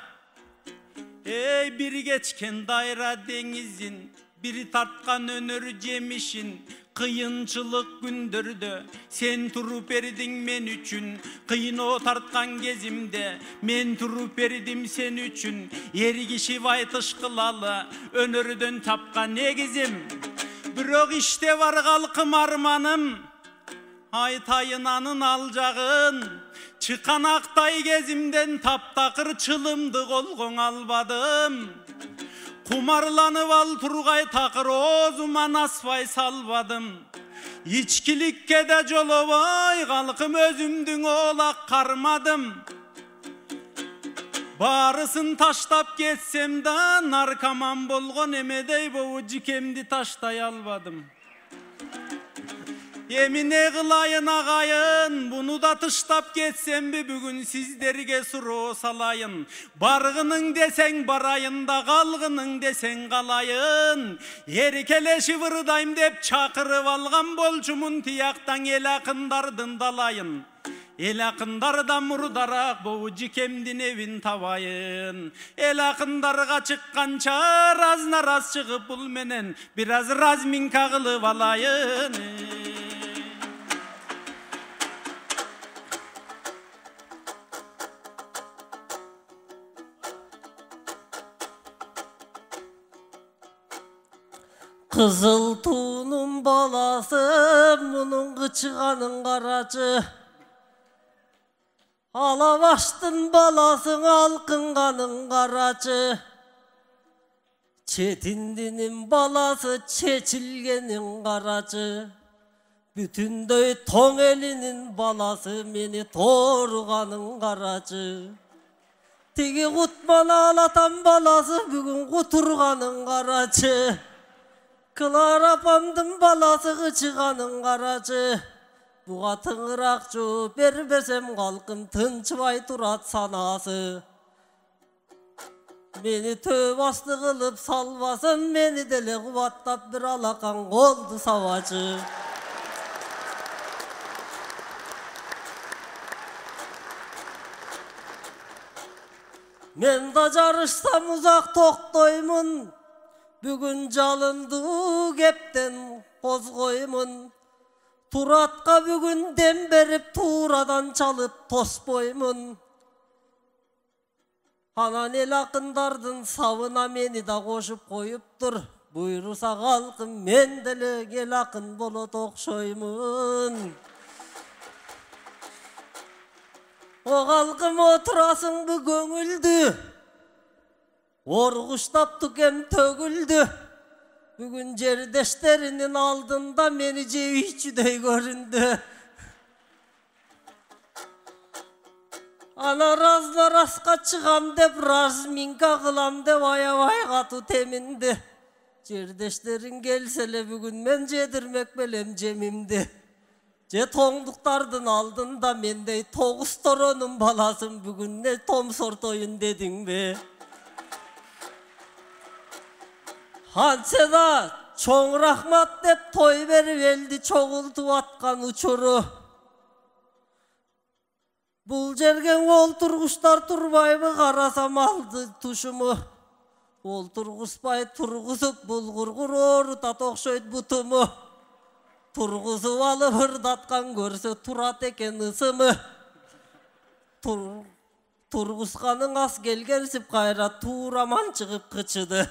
эй бир кечкен дайра деңизин, бир тарткан өнөр жемишин, кыйынчылык күндөрдө сен туруп бердиң мен үчүн. Кыйноо тарткан кезимде мен туруп бердим сен үчүн. Эр киши айтыш кылалы өнөрдөн тапкан негизим. Бирок иште бар калкым арманым, айтайын анын алжагын. Чыканактай кезимден таптакыр чылымды колгоң албадым. Кумарланып ал тургай такыр оозуман аспай салбадым. Ичкиликке да жолобой калкым өзүмдүң оолак кармадым. Барысын таштап кетсем да наркоман болгон эмедей бобу жикемди таштай албадым. Эми не кылайын агайын, буну да тыштап кетсемби бүгүн сиздерге суроо салайын. Баргының десең барайын да калгының десең калайын. Эркелешип ырдайм деп чакырып алган болчумун тияктан эл акындардын далайын. Эл акындардан мурдараак бобу жикемдин эбин табайын. Эл акындарга чыкканча разна раз чыгып бул менен бир аз разминка кылып алайын. Kızıl tuğunun balası, bunun kıçıganın karacı. Alavaştın balasın, alkınganın karacı. Çetindinin balası, çeçilgenin karacı. Bütünдөй toң elinin balası, meni torganın karacı. Tigi kutmana alatan balası, bugün kuturganın karacı. Kılar apamdın balası kıçıganın karacı. Buğa tıngırakçı berbesem kalkım tınçıbay turat sanası. Meni töp astı kılıp salvasın, meni dele kuvattap bir alakan oldu savacı. Men da jarışsam uzak toktoymun. Bugün jalındı kepten kozgoymun. Turatqa bugün dem berip tuuradan çalıp tosboymun. Anan el akındardın savına meni da koşup koyuptur. Buyrusa kalkın men dele el akın bolot okşoymun. O kalkım oturasın bu göngüldü. Orguştap tükem tögüldü. Bugün cerdeşlerinin aldığında meni cevihçüdey göründü. Ana razla raska çıkam dep razminka kılam dep ayavay katı temindi. Cerdeşlerin gelsele bugün men cedirmek belem cemimdi. Ce toңduklardın aldığında mendey toğuz toronun balasın bugün ne tom sortoyun dedin be. Hanseda çoğ rahmat dep toy verip eldi çoğultu atkan uçuru. Bul jergen olturguşlar turbayбы karasam aldı tuşumu. Olturguşpay turgusup bulgurgur oruta tokşoyt butumu. Turgusup alıp hırdatkan görse turat eken ısımı. Turguskanın as gelgersip kayra tuğraman çıkıp kıçıdı.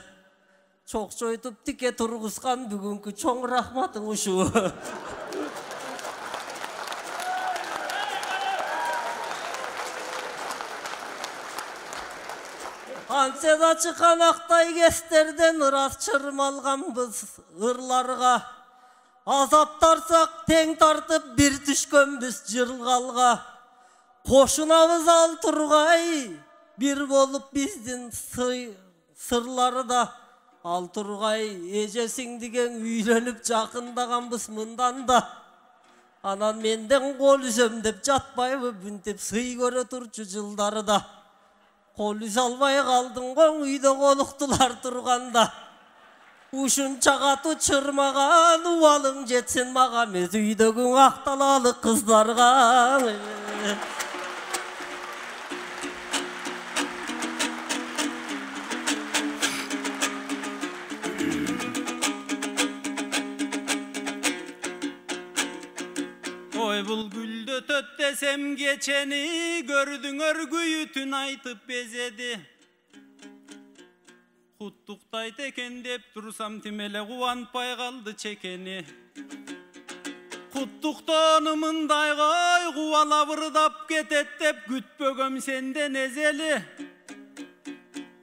Çok soytup tike turguskan bugünkü çoğ rahmatın uşu. Anseda çıkan aktay kesterden ıras çırmalganbız ırlarga. Azap tarsak teң tartıp bir düşkönbüz jırgalga. Koşunabız al turgay, bir bolup bizdin sırları da. Al turgay, ejesiň digen üýlenip jakyndaganbız mından da. Anan menden kol üzem dep jatpayby büntep sıy göre turçu jyldary da. Kol üz albay kaldyň goň üýde goluktular turganda. Uşunça gatu çırmagan uwalyň jetsin maga mez üýdegi aktalaly kızlarga. Oy bul gülde töt desem geçeni, gördüңөр güýütün aytıp bezedi. Kuttukdayt eken dep tursam timele kuwanpay kaldı çekeni. Kuttuktonumynday goy kuwala vırdap ketet dep gütpögöm senden ezeli.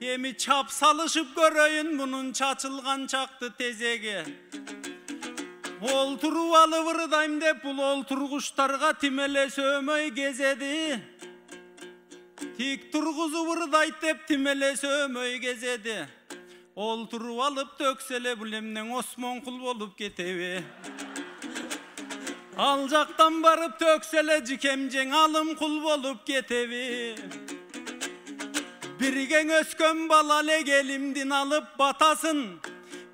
Emi çap salışıp göröýün bunun çaçılgan çaktı tezege. Olturuvalı vırdaym dep bul olturguştarga timele sömöy gezedi. Tik turguzu vırdayt dep timele sömöy gezedi. Olturup alıp töksele bulemden osmonkul bolup ketebi. Aljaktan barıp töksele jikemjeň alım kul bolup ketebi. Birgeň öskön balalek elimdin alıp batasın.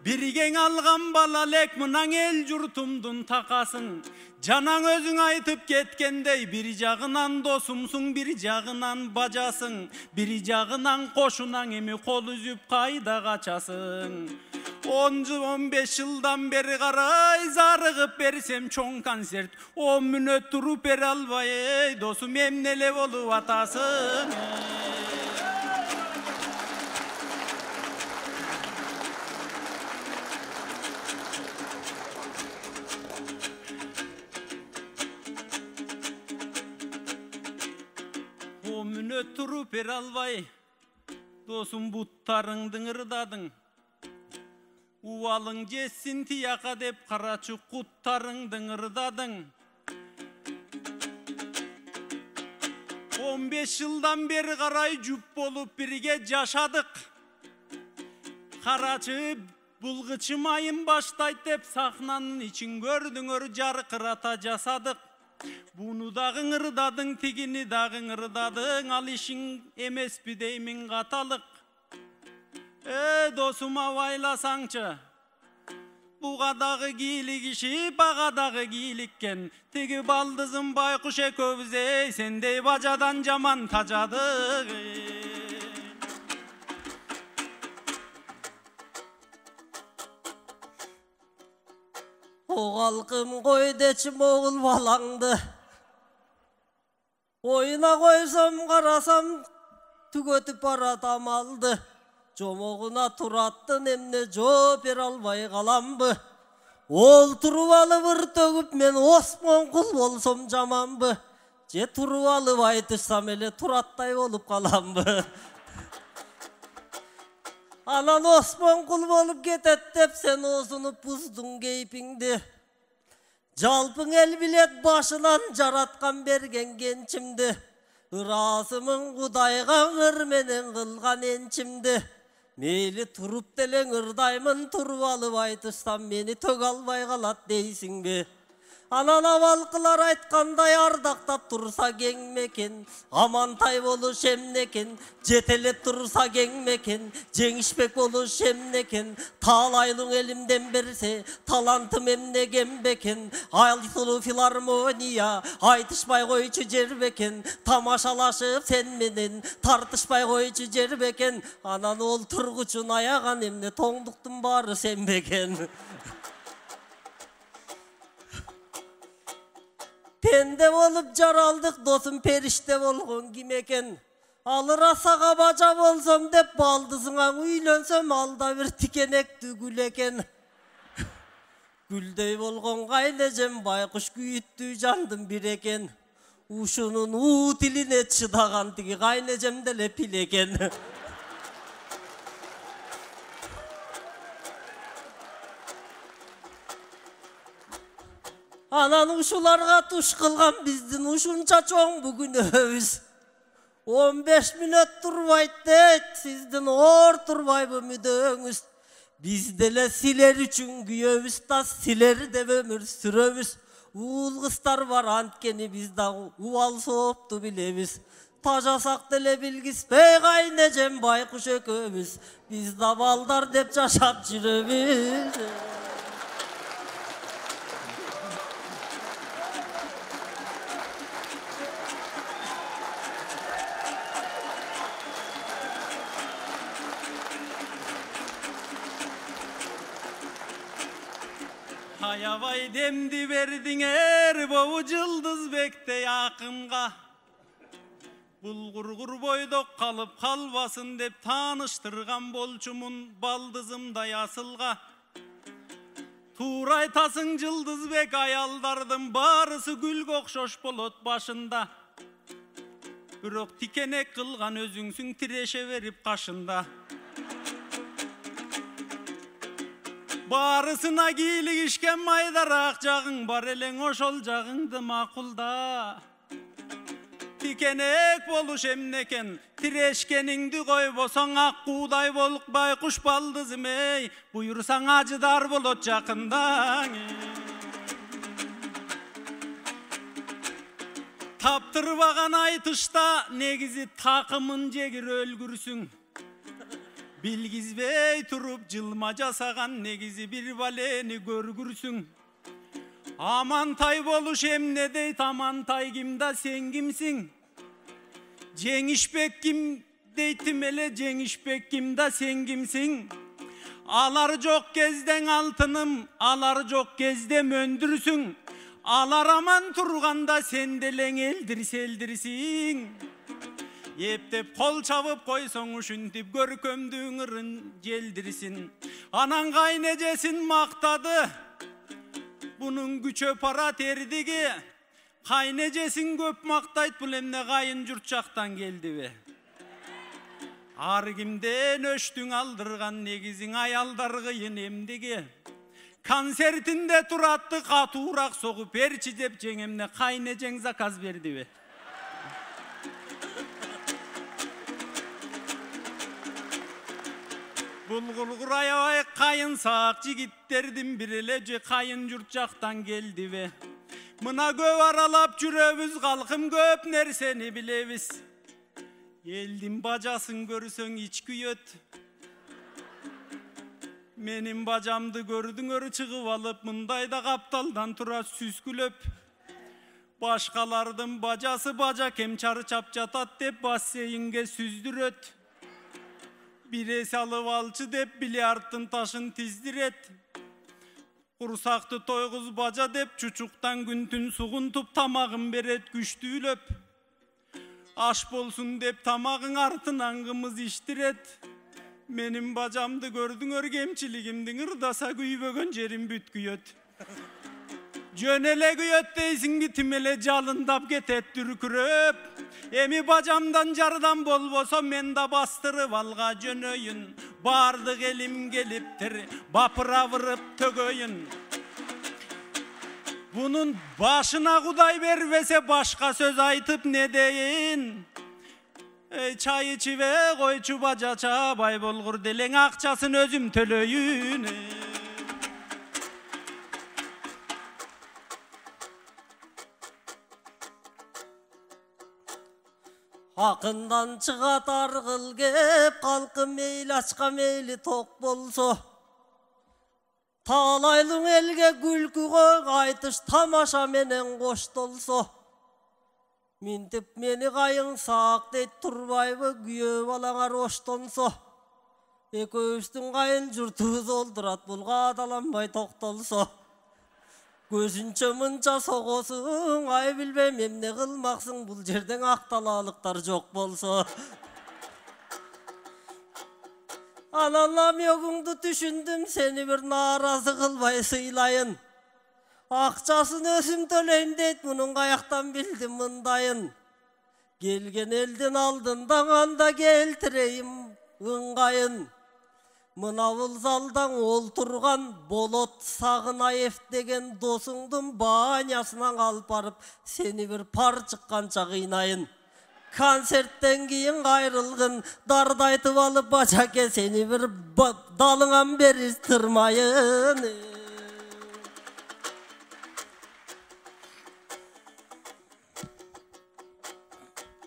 Birgeň algan balalek mınaň el jurtumdun takasın. Janan özüň aytıp ketkendey, bir jagынан dosumsun, bir jagынан bajasın. Bir jagынан koşunaň emi kol üzüp kayda kaçasın. 10-15 yıldan beri garay zarıgıp bersem çoň konsert. 10 minut durup bere albay, dosum emnele bolup atasın. Turup er albay, dosum buttarыңdyň ırdadyň. Uwalyň jessin tiyaka dep karaçy kuttarыңdyň ırdadyň. 15 yıldan beri garay jup bolup birge jaşadyk. Karaçy bulgıçym ayım baştayt dep sahnanın için gördüңөр jarkırata jasadyk. Bunu dagın ırdadyň, tigini dagın ırdadyň, al işiň emespi deymin gatalyk. Dosum awaylasaňçı, bugadagı giyilik işi bagadagı giyilikken. Tigi baldızım baykuş ekövüze, sendey bajadan jaman tajadyk. Oğalkım koy deçim oğul balaňdy. Oyuna koysam karasam tügötüp aratam aldı. Jomoguna turattın emne jo ber albay kalamby. Olturup alıp ır tögüp men osmonkul bolsam jamanby. Je turup alıp aytışsam ele turatтай bolup kalamby. Anan osmonkul bolup ketet dep sen osunup buzdun keypiňdi. Jalpıň el bilet başınan jaratkan bergen gençimdi. Irasımın kudayga ır menen kılgan ençimdi. Meyli turup deleň ırdaymın, turup alıp aytışsam meni tök albay kalat deysiňbi. Anan avalkılar aytkanday ardaktap tursa geňmeken, amantay boluş emneken, jetelep tursa geňmeken, jeňişbek boluş emneken, talaylyň elimden berse, talantym emne gembeken, aytylı filarmoniya, aytışpay koyçu jerbeken, tamaşalaşıp sen menen, tartışpay koyçu jerbeken, anan olturguçun ayagan emne, toňduktun bary senbeken. Pende bolup jaraldık, dosum perişte bolgon kim eken. Alır asaga baca bolsam dep baldyzyňa üýlensem alda bir tikenek gül eken. Güldey bolgon gaylejem baykuş güýüttü jandym bir eken. Uşunun u tiline çıdagan tigi gaynejemde le pil eken. Анан ушуларга туш кылган биздин ушунча чоң бүгүнөбүз. 15 мүнөт турбайт дейт, сиздин оор турбайбы мүдөңүз. Биз деле силер үчүн күйөбүз да, силер деп өмүр сүрөбүз. Уул кыздар бар анткени биз дагы убал соопту билебиз. Тажасак деле билгиспей кайнежем байкуш экөөбүз. Биз да балдар деп жашап жүрөбүз. Аябай демди бердиңер боу Жылдызбекте якынга. Булгур бойдок калып калбасын деп тааныштырган болчумун балдызымдай асылга. Туура айтасың Жылдызбек, аялдардын барысы гүлгө окшош болот башында. Бирок тикенек кылган өзүңсүң тиреше берип кашында. Барысына кийлигишкен майдараак жагың бар элең, ошол жагыңды макулда. Тикенек болуш эмнекен, тирешкениңди койбосоң ак куудай болук байкуш балдызым эй, буйрусаң ажыдар болот жакында. Таптырбаган айтышта негизи такымын жегир өлгүрсүң. Билгизбей туруп жылма жасаган негизи бир балени көргүрсүң. Амантай болуш эмне дейт, Амантай кимда сен кимсиң? Жеңишбек ким дейтим эле, Жеңишбек кимда сен кимсиң? Алар жок кездең алтыным, алар жок кезде мөндүрсүң. Алар аман турганда сен делең элдирсиң. Ептеп кол чабып койсоң ушинтип көркөмдүң ырын желдирсин. Анан кайнежесин мактады, бунун күчө пара тердиги. Кайнежесин көп мактайт, бул эмне кайын журт жактан келдиби? Ар кимден өчтүң алдырган негизиң аялдар кыйын эмдиги. Концертинде туратты катуураак согуп берчи деп жеңемне кайнежең заказ бердиби? Булгур аябай кайын саак жигиттердин бир эле же кайын журт жактан келдиби? Мына көп аралап жүрөбүз, калкым көп нерсени билебиз. Элдин бажасын көрсөң ич күйөт. Менин бажамды көрдүңөр чыгып алып, мындайда капталдан тура сүскүлөп. Башкалардын бажасы бажа кем чарчап жатат деп бассейнге сүздүрөт. Биресе алып алчы деп бильярдтын ташын тиздирет. Курсакты тойгуз бажа деп чучуктан күн-түн сугунтуп тамагын берет күчтүүлөп. Аш болсун деп тамагың артынан кымыз иштирет. Менин бажамды көрдүңөр, кемчилигимдин ырдаса күйбөгөн жерим бүт күйөт. Жөн эле күйөт дейсиңби, тим эле жалындап кетет дүркүрөп. Эми бажамдан жардан болбосо мен да бастырып алга жөнөйүн. Бардык элим келиптир, бапыра вырып төгөйүн. Бунун башына Кудай бербесе башка сөз айтып не дейин? Чай ичибе койчу бажача, бай болгур делең акчасын өзүм төлөйүн. Акындан чыгат аргыл кеп, калкы мейли ачка мейли ток болсо. Таалайлың элге күлкүгө айтыш тамаша менен коштолсо. Минтип мени кайың саак дейт турбайбы, күйөө балаңар оштонсо. Экөөбүздүн кайын журтубуз олдурат, бул каадаланбай токтолсо. Көзүнчө мынча согосуң, ай билбейм эмне кылмаксың, бул жерден акталаалыктар жок болсо. Анан намёгуңду түшүндүм, сени бир нааразы кылбай сыйлайын. Акчасын өзүм төлөйм дейт, мунун каяктан билдим мындайын. Келген элдин алдында анда келтирейим ыңгайын. Мынавыл залдан олтурган Болот Сагынаев деген досуңдун баанясынан алып барып, сени бир пар чыкканча кыйнайын. Концерттен кийин кайрылгын, дарды айтып алып бачаке, сени бир далыңан бери тырмайын.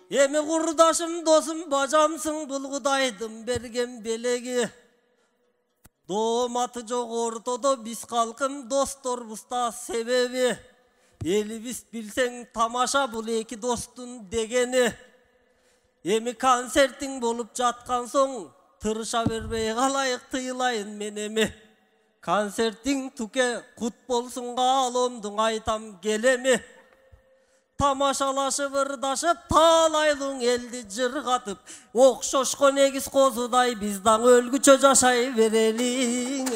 Эми курдашым, досум, бажамсың, бул Кудайдын берген белеги. Дооматы жок ортодо биз калкым досторбуз да себеби. Элибиз билсең тамаша бул эки достун дегени. Эми концертиң болуп жаткан соң тырыша бербей калайык тыйылайын мен эми. Концертиң туке кут болсун каалоомдуң айтам келеми. Тамашалашып ырдашып таалайлың элди жыргатып, окшошкон эгиз козудай биз дагы өлгүчө жашай берелиң.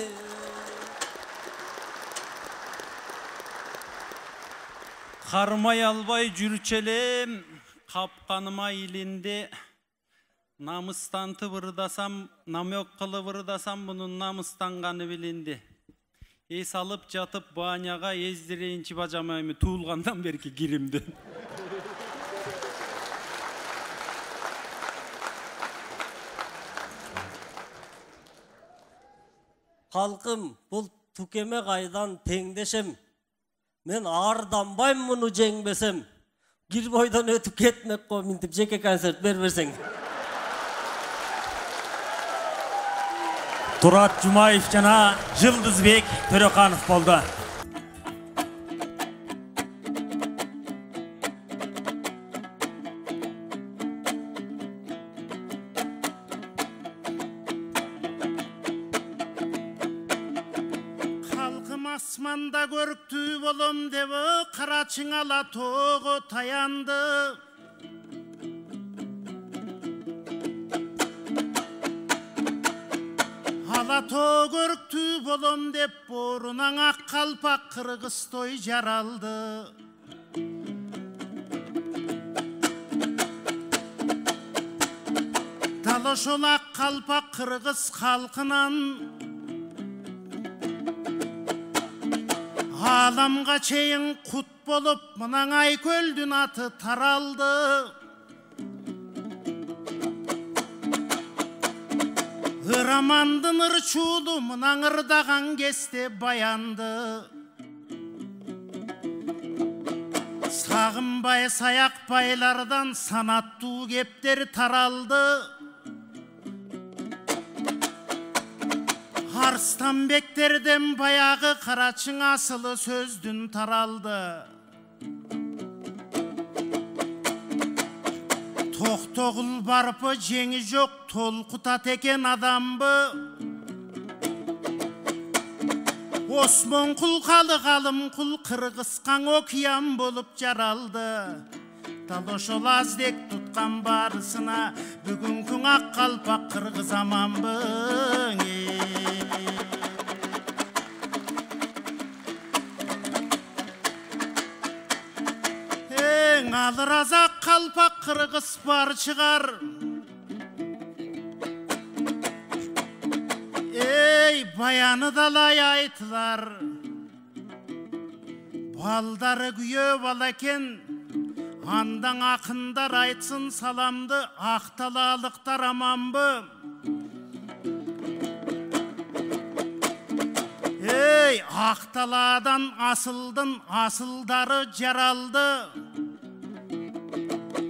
Кармай албай жүрчелем, капканыма илинди. Намыстантып ырдасам, намек кылып ырдасам, бунун намыстанганы билинди. Эс алып жатып бааняга эздирейинчи бажамайымы туулгандан берки киримди. Халкым, бул тукеме кайдан теңдешем. Мен арданбайм муну жеңбесем. Гир бойдон өтүп кетмек го минтип жеке концерт бербесең. Турат Жумаев жана Жылдызбек Төрөканов болду. Халкым асманда көрктүү болом деп кара чыңала тоого таянды. Алато көрктүү болом деп борунан ак калпак кыргызтой жаралды. Дал ошол ак калпак кыргыз калкынан аламга чейин кут болуп мынан Айкөлдүн аты таралды. Ырамандын ырчуулу мынан ырдаган кезде баянды. Сагынбай саякбайлардан санаттуу кептер таралды. Арстанбектерден баягы карачың асылы сөздүн таралды. Токтогул барпы жеңи жок толкутат экен адамбы. Осмонкул калы калымкул кыргызкан окуян болуп жаралды. Дал ошол аздек туткан барысына бүгүнкүң ак калпак кыргыз аманбы. Алыр азак калпак кыргыз бар чыгар. Эй, баяны далай айтылар. Балдары күйөө бала экен, андан акындар айтсын саламды, акталалыктар аманбы. Эй, акталадан асылдын асылдары жаралды.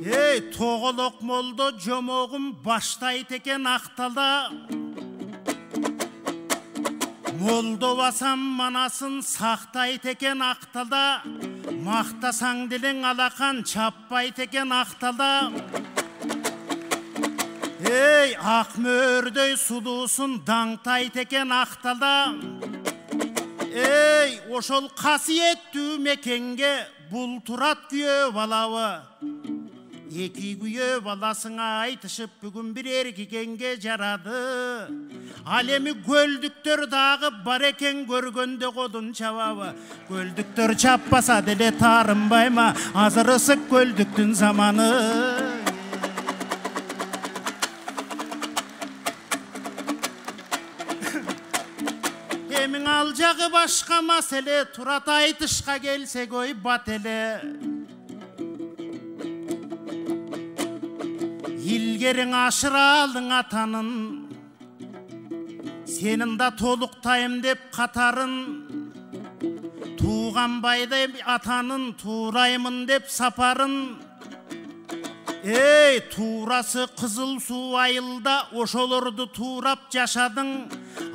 Эй, тоголок молдо жомогум баштайт экен актала. Молдо басам манасын сактайт экен актала. Мактасаң делең алакан чаппайт экен актала. Эй, ак мөөрдөй сулуусун даңтайт экен актала. Эй, ошол касиеттүү мекенге бул турат күйөө балабы. Эки күйөө баласыңа айтышып бүгүн бир эркигенге жарады. Ал эми көлдүктөр дагы бар экен көргөндө колун чабабы. Көлдүктөр чаппаса деле таарынбайма, азыр ысык көлдүктүн заманы. дагы башка маселе, Турат айтышка келсек ойбат эле. Илгериң ашыралың атанын, сенин да толуктайм деп катарын, туган байдай атанын туураймын деп сапарын. Эй, туурасы кызыл суу айылда ошолорду туурап жашадың.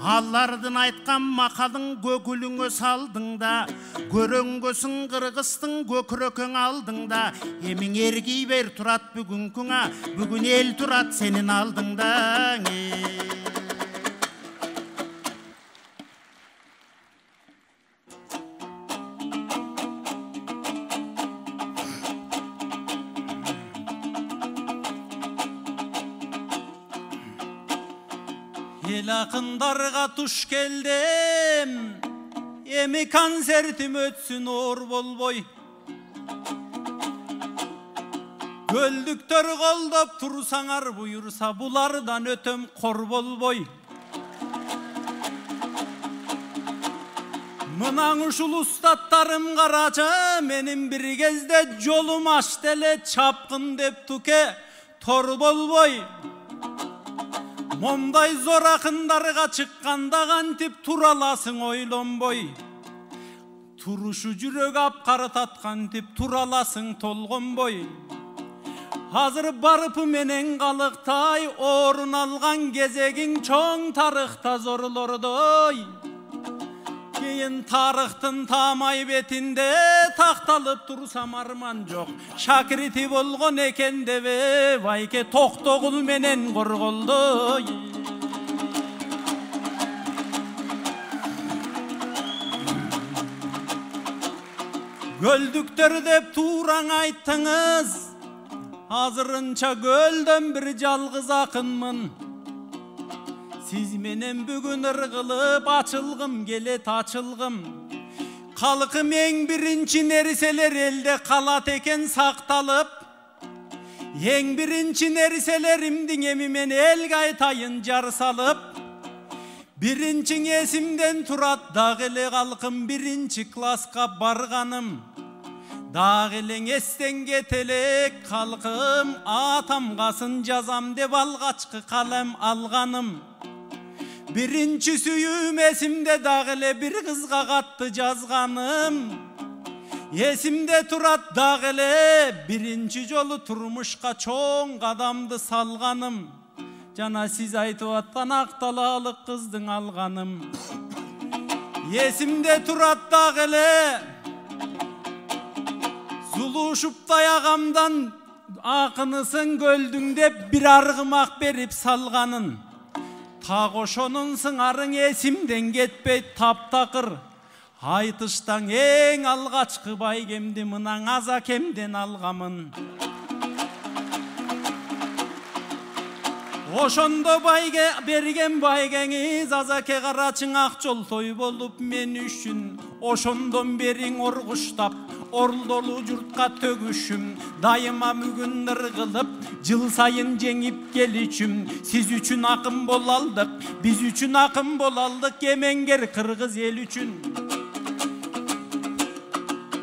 Аллардын айткан макалың көкүлүңө салдың да, көрөңгөсүң кыргыздын көкүрөкөң алдың да. Эмиң эргий бер Турат бүгүнкүңа, бүгүн эл турат сенин алдыңда. Ел акындарга туш келдим, эми концертим өтсүн оор болбой. Көлдүктөр колдоп турсаңар буйурса, булардан өтөм кор болбой. Мынан ушул устаттарым карачы, менин бир кезде жолум ашты эле, чапкын деп туке тор болбой. Момдай зор акындарга чыкканда кантип тураласың ойлонбой. Турушу жүрөк апкартаткан тип тураласың толгонбой. Азыр барып менен калыктай, орун алган кезегиң чоң тарыхта зорлордой. Кийин тарыхтын тамай бетинде такталып турсам арман жок. Шакирти болгон экен дебе, байке Токтогул менен корголдой. Көлдүктөр деп туураң айттыңыз, азырынча көлдөн бир жалгыз акынмын. Сиз менен бүгүн ыргылып ачылгым келет, ачылгым. Калкым эң биринчи нерселер элде калат экен сакталып. Эң биринчи нерселеримдин эми мен элге айтайын жар салып. Биринчиң эсимден турат, дагы эле калкым биринчи класска барганым. Дагы эле эстен кетелек калкым, атамгасын жазам деп алгачкы калем алганым. Биринчи сүйүүм эсимде, дагы эле бир кызга катты жазганым. Эсимде турат, дагы эле биринчи жолу турмушка чоң кадамды салганым. Жана сиз айтып аткан акталаалык кыздың алганым. Эсимде турат, дагы эле Зулушуптай агамдан акынысың көлдүң деп бир аргымак берип салганын. Так ошонун сыңарың эсимден кетпейт таптакыр. Айтыштан эң алгачкы байгемди мынан азакемден алгамын. Ошондо байге берген байгеңиз азаке карачың ак жолтой болуп мен үчүн. Ошондон бериң оргуштап, ордолу журтка төгүшүм. Дайыма мүгүн ыргылып, жыл сайын жеңип келичүм. Сиз үчүн акын болалдык, биз үчүн акын болалдык, эмеңгер кыргыз эл үчүн.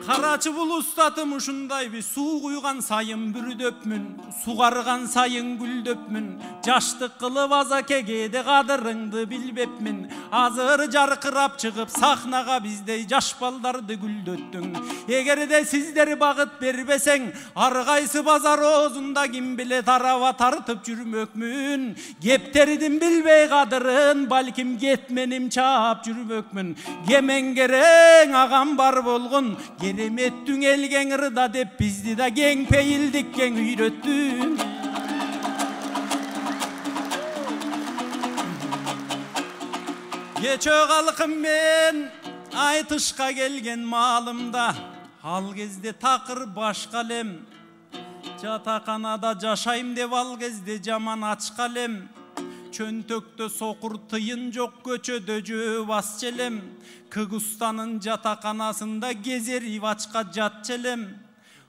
Карачы бул устатым ушундай би, суу куйган сайын бүрдөпмүн, сугарган сайын гүлдөпмүн. Жаштык кылып азаке кээде кадырыңды билбепмин. Азыр жаркырап чыгып сахнага биздей жаш балдарды гүлдөттүң. Эгерде сиздер багыт бербесең, ар кайсы базар оозунда ким билет араба тартып жүрмөкмүн. Кептердин билбей кадырын, балким кетменим чаап жүрмөкмүн. Кемеңгерең агам бар болгон, кереметтің елген ырда деп бизди да кең пейилдик кең үйрөттүң. Кечө калкым мен айтышка келген маалымда, ал кезде такыр башка элем. Жатаканада жашайм деп ал кезде жаман ачка элем. Чөнтөктө сокур тыйын жок, көчөдө жөө басчы элем. Кыгустанын жатаканасында кезерип ачка жатчы элем.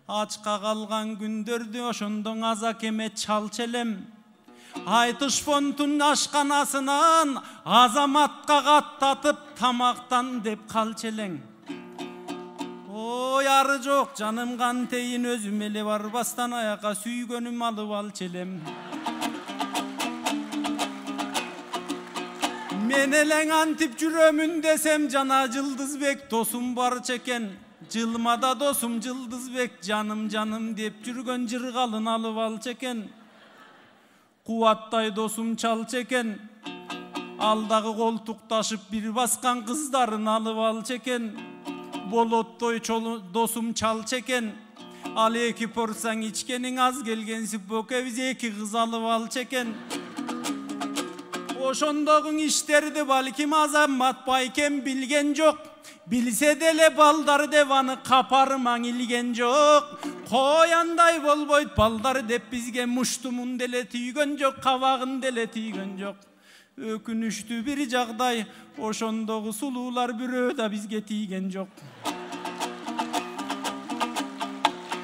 Ачка калган күндөрдү ошондон азакеме чалчы элем. Айтыш фонтун ашканасынан азаматка каттатып тамактан деп калчы элең. Ой ары жок жаным кантейин өзүм эле барбастан аяка сүйгөнүм алып алчы элем. Мен элең антип жүрөмүн десем жана Жылдызбек досум барчы экен. Жылмада досум Жылдызбек жаным жаным деп жүргөн жыргалын алып алчы экен. Кубаттай досум чалчы экен. Алдагы колтукташып бир баскан кыздарын алып алчы экен. Болоттой досум чалчы экен. Ал эки порсаң ичкениң аз келгенсип бөкебиз эки кыз алып алчы экен. Ошондогу иштерди балким Азамат байкем билген жок. Билсе деле балдар деп аны капармаң илген жок. Кояндай болбойт балдар деп бизге муштумун деле түйгөн жок, кабагын деле тийген жок. Өкүнүштүү бир жагдай, ошондогу сулуулар бирөө да бизге тийген жок.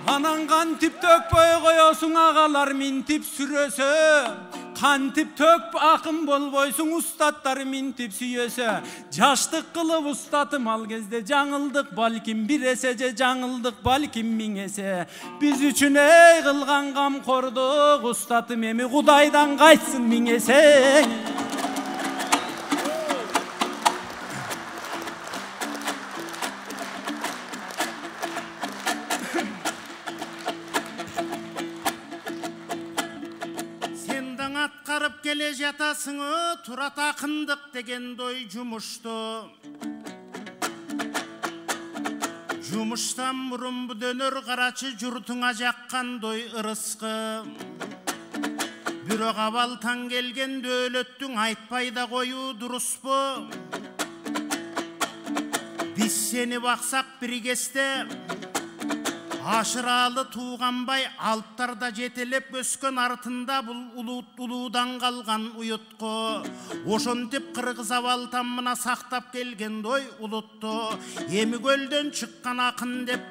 Анан кантип төкпөй коесуң агалар минтип сүрөсө. Кантип төк акын болбойсуң устаттар минтип сүйөсө. Жаштык кылып устатым ал кезде жаңылдык балким бир эсе же жаңылдык балким миң эсе. Биз үчүн эй кылган камкордук устатым эми Кудайдан кайтсын миң эсе. Аткарып келе жатасың Турат акындык деген дой жумушту. Жумуштан мурун дөнөр карачы журтуңа жаккан дой ырыскы. Бирок абалтан келген дөөлөттүң айтпай да коюу дуруспу. Биз сени баксак бир кезде Ашыралы туғанбай алттарда жетелеп өскөн артында бұл улуудан калган уютку. Ошонтип кыргыз абалтан мына сактап келген дой улутту. Эми көлдөн чыккан акын деп,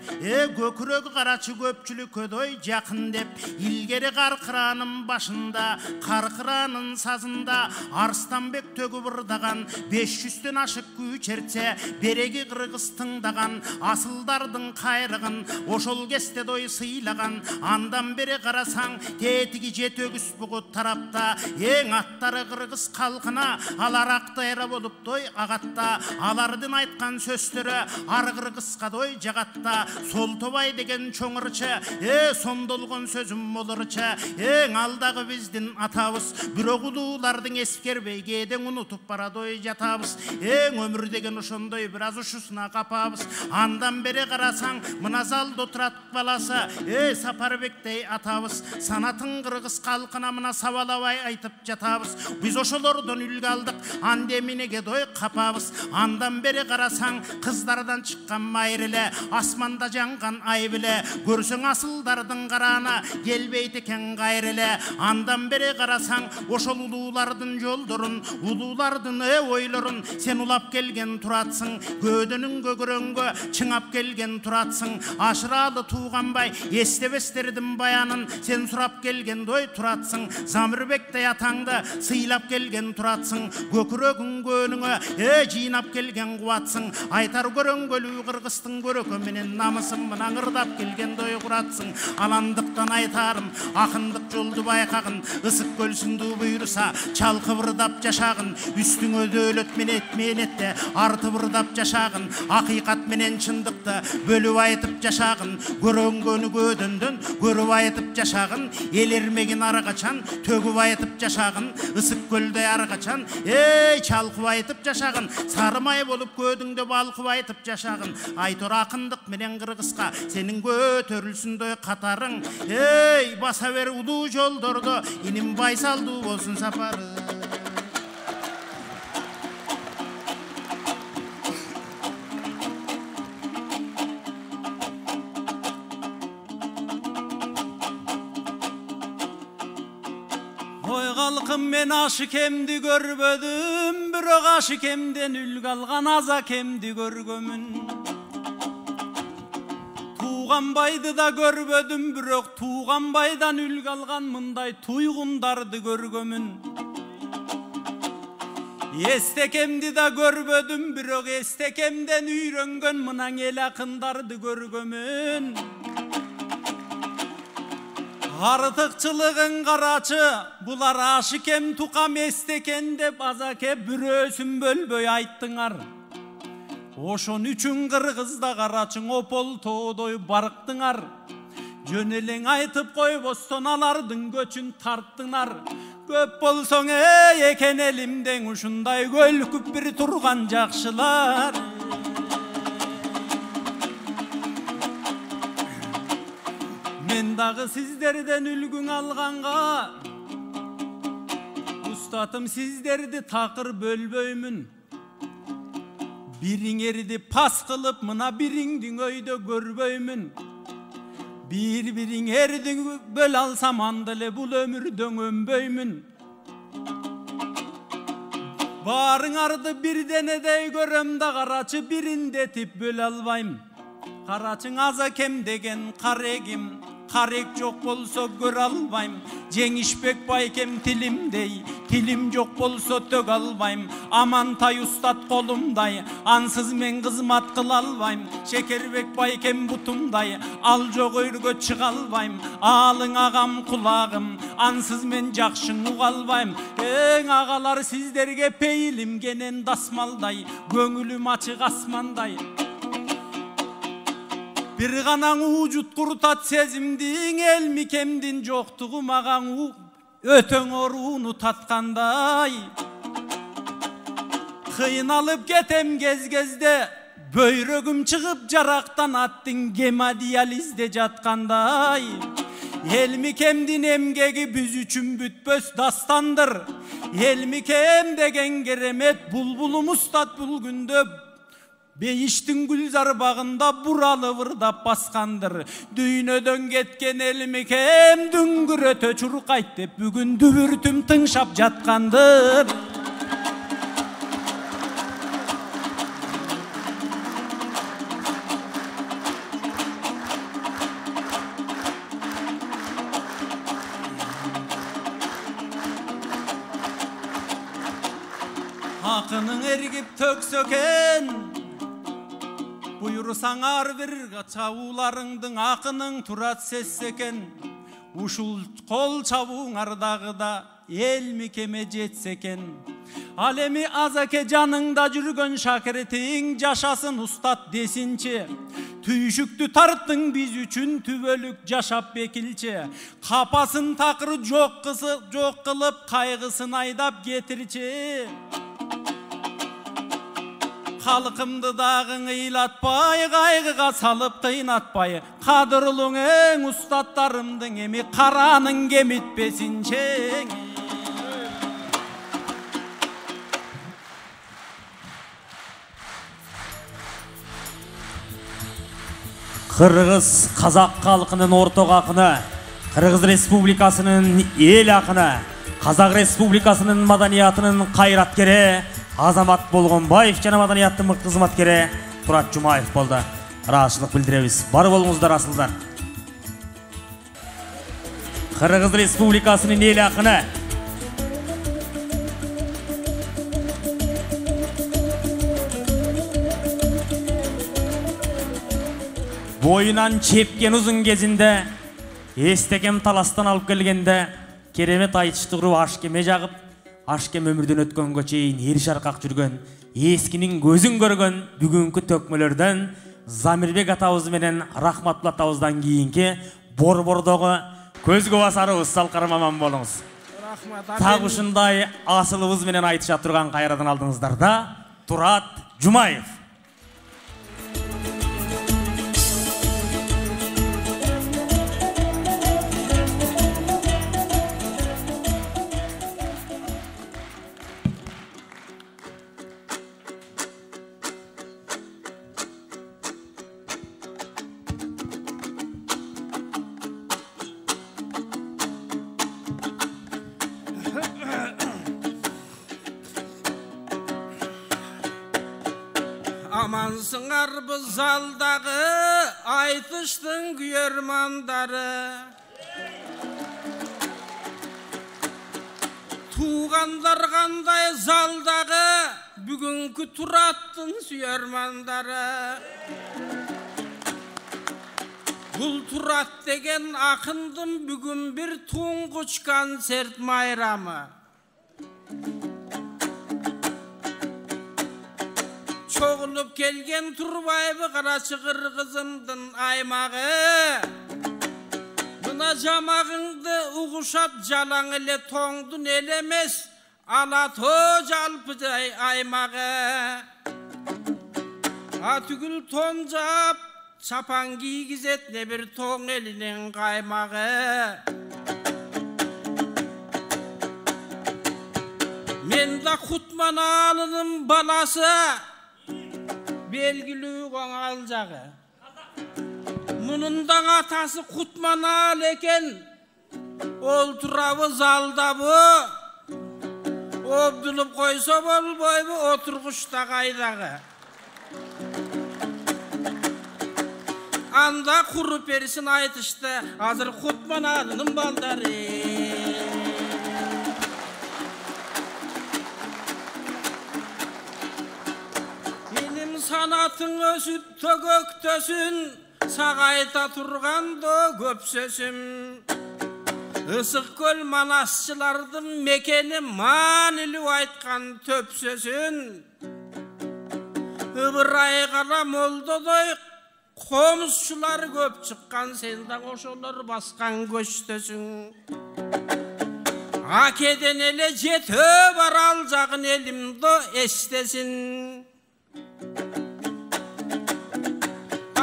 көкүрөгү карачы көпчүлүккө дой жакын деп. Илгери каркыранын башында, каркыранын сазында Арстанбек төгүп ырдаган 500төн ашык күү чертсе, береги кыргыз тыңдаган асылдардын кайрыгын ошол кесте дой сыйлаган. Андан бери карасаң тетиги жет өгүс бугут тарапта эң аттары кыргыз калкына алар актайра болуп дой агатта. Алардын айткан сөздөрү ар кыргызга дой жагатта. Солтобай деген чоңырчы сондолгон сөзүм болурчу. Эң алдагы биздин атабыз бирок улуулардын эскербей кээдең унутуп бара дой жатабыз. Эң өмүр деген ошондой бир аз ушусуна капабыз. Андан бери карасаң мына залда турат баласы Сапарбектей атабыз. Санатын кыргыз калкына мына сабалабай айтып жатабыз. Биз ошолордон үлгү алдык, анда эмнеге дой капабыз. Андан бери карасаң кыздардан чыккан майыр эле, асманда жанган ай биле. Көрсөң асылдардын караана келбейт экен кайыр эле. Андан бери карасаң ошол улуулардын жолдорун, улуулардын ойлорун сен улап келген туратсың. Көөдөнүн көгөрөнгө чыңап келген туратсың. Ашыралы туғанбай эстебестердин баянын сен сурап келген дой туратсың. Замирбектей атаңды сыйлап келген туратсың. Көкүрөгүң көнүңө жыйнап келген кубатсың. Айтар көрөңгөлүү кыргыздын көрөкө менен намысын мына ырдап келген дой куратсың. Аландыктан айтарым акындык жолду байкагын, ысык көлсүндү буйруса чалкып ырдап жашагын. Үстүңө дөөлөт менетте артып ырдап жашагын. Акыйкат менен чындыкты бөлүп айтып жашагын. Көрөнгөнү көдөндөн көрүп айтып жашагын. Эл эрмегин ары качан төгүп айтып жашагын. Ысык көлдөй ары качан чалкып айтып жашагын. Сарымай болуп көдүңдө балкып айтып жашагын. Айтор акындык менен кыргызга сенин көтөрүлсүндөй катарың. Баса бер улуу жолдордо иним байсалдуу болсун сапары. Ой калкым мен ашыкемди көрбөдүм, бирок ашыкемден үлгү алган азакемди көргөмүн. Туғанбайды да көрбөдүм, бирок Туғанбайдан үлгү алган мындай туйгундарды көргөмүн. Эстекемди да көрбөдүм, бирок эстекемден үйрөнгөн мынан эл акындарды көргөмүн. Артыкчылыгын карачы, булар ашыкем тукам эстекен деп азаке бирөөсүн бөлбөй айттыңар. Ошон үчүн кыргызда карачың опол тоодой барыктыңар. Жөн элең айтып койбостон алардын көчүн тарттыңар. Көп болсоң экен элимден ушундай көлкүп бир турган жакшылар. Мен дагы сиздерден үлгүң алганга, устатым сиздерди такыр бөлбөймүн. Бириңерди пас кылып, мына бириңдин өйдө көрбөймүн. Бириңерди бөл алсам анда эле бул өмүрдөн өнбөймүн. Баарыңарды бирденедей көрөм да карачы бириндетип бөл албайм. Карачың аза кем деген карегим, карек жок болсо көрө албайм. Жеңишбек байкем тилимдей, тилим жок болсо төгө албайм. Амантай устат колумдай, ансыз мен кызмат кыла албайм. Шекербек байкем бутумдай, ал жок өргө чыга албайм. Алың агам кулагым, ансыз мен жакшың уга албайм. Эң агалар сиздерге пейилимгенен дасмалдай, көңүлүм ачык асмандай. Бир ганан уужут куртат сезимдиң, эл микемдин жоктугу маган өтөң орууну таткандай. Кыйналып кетем кез-кезде, бөйрөгүм чыгып жарактан аттың гемодиализде жаткандай. Эл микемдин эмгеги биз үчүн бүтпөс дастандыр. Эл микем деген керемет булбулум устат бул күндө бейиштин гүлзар багында буралы вырдап баскандыр. Дүйнөдөн кеткен эл микем дүңгүрөтө чуркайт деп бүгүн дүбүртүм тыңшап жаткандыр. Акының эргип төксөкен, буйрусаң ар бир чабууларыңдың акының турат сессекен. Ушул кол чабууңардагыда эл микеме жетсекен. Ал эми азаке жаныңда жүргөн шакиртиң жашасын устат десинчи. Түйшүктү тарттың биз үчүн түбөлүк жашап бекилчи. Капасын такыр жок кылып кайгысын айдап кетирчи. Халкымды дагы ыйлатпай, кайгыга салып кыйнатпай, кадырлуң эң устаттарымдың эми караның кемитпесинчи. Кыргыз казак калкынын орток акыны, Кыргыз Республикасынын эл акыны, Казак Республикасынын маданиятынын кайраткери Азамат Болгонбаев жана маданияттын мыкты кызматкери Турат Жумаев болду. Ыраазычылык билдиребиз. Бар болуңуздар асылдар. Кыргыз Республикасынын эл акыны, боюнан чепкен узун кезинде, эстекем таластан алып келгенде, керемет айтышты куруп ашкеме жагып, ашкем өмүрдөн өткөнгө чейин эр шаркак жүргөн, эскинин көзүн көргөн бүгүнкү төкмөлөрдөн Замирбек атабыз менен Рахматулла атабыздан кийинки борбордогу көзгө басарыбыз Салкарым аман болуңуз. Так ушундай асылыбыз менен айтыша турган кайрадан алдыңыздарда Турат Жумаев. Amansыңар біз залдағы айтыштың күйермандары. Туғандар қандай залдағы бүгінгі тұраттың сүйермандары. Бұл тұрат деген ақындың бүгін бір тұңғыш концерт майрамы. Çoğulup kelgen Turbayбы Қарачы Қырғызымдың аймағы. Buna jamağыңды uğuşat jalan ele toңдun elemez, Alato jalpıday aymağı. Atügül tonjap, çapan giygizet ne bir toң elinin kaymağı. Men da Kutman Ağalı'nın balası, belgili qoңal jağı. Munundan atası Kutman Ağalı eken, ol turabı zaldabı, obdulup koysa bolboybu oturğuşta qaydağı. Anda kuru perisin aytıştı, hazır Kutman Ağalı'nın baldары. Sanatın ösüp tögöktөsün, sağayta turganda köp sösüm. Isık göl manasçılardın mekeni manili aytkan töp sösün. Ibıray kara moldodoy komuzçular köp çıkkan, senden oşolar baskan göçtösün. Akeden ele jetö var alacağın elimde estesin.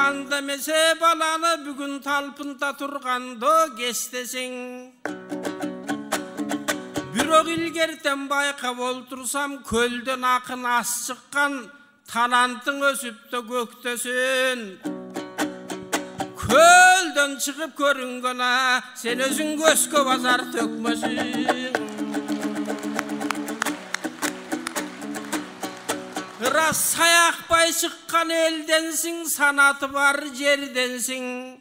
Anda mese balanı bugün talpında turganda gestesin. Bürok ilgerten bayqap oltursam, kölden akın as çıkkan, talantın ösüp de göktөsün. Kölden çıkıp körüngöna, sen özün göskö bazar tökmösün. Ras sayakpay çıkkan eldensin, sanatı var jerdensin.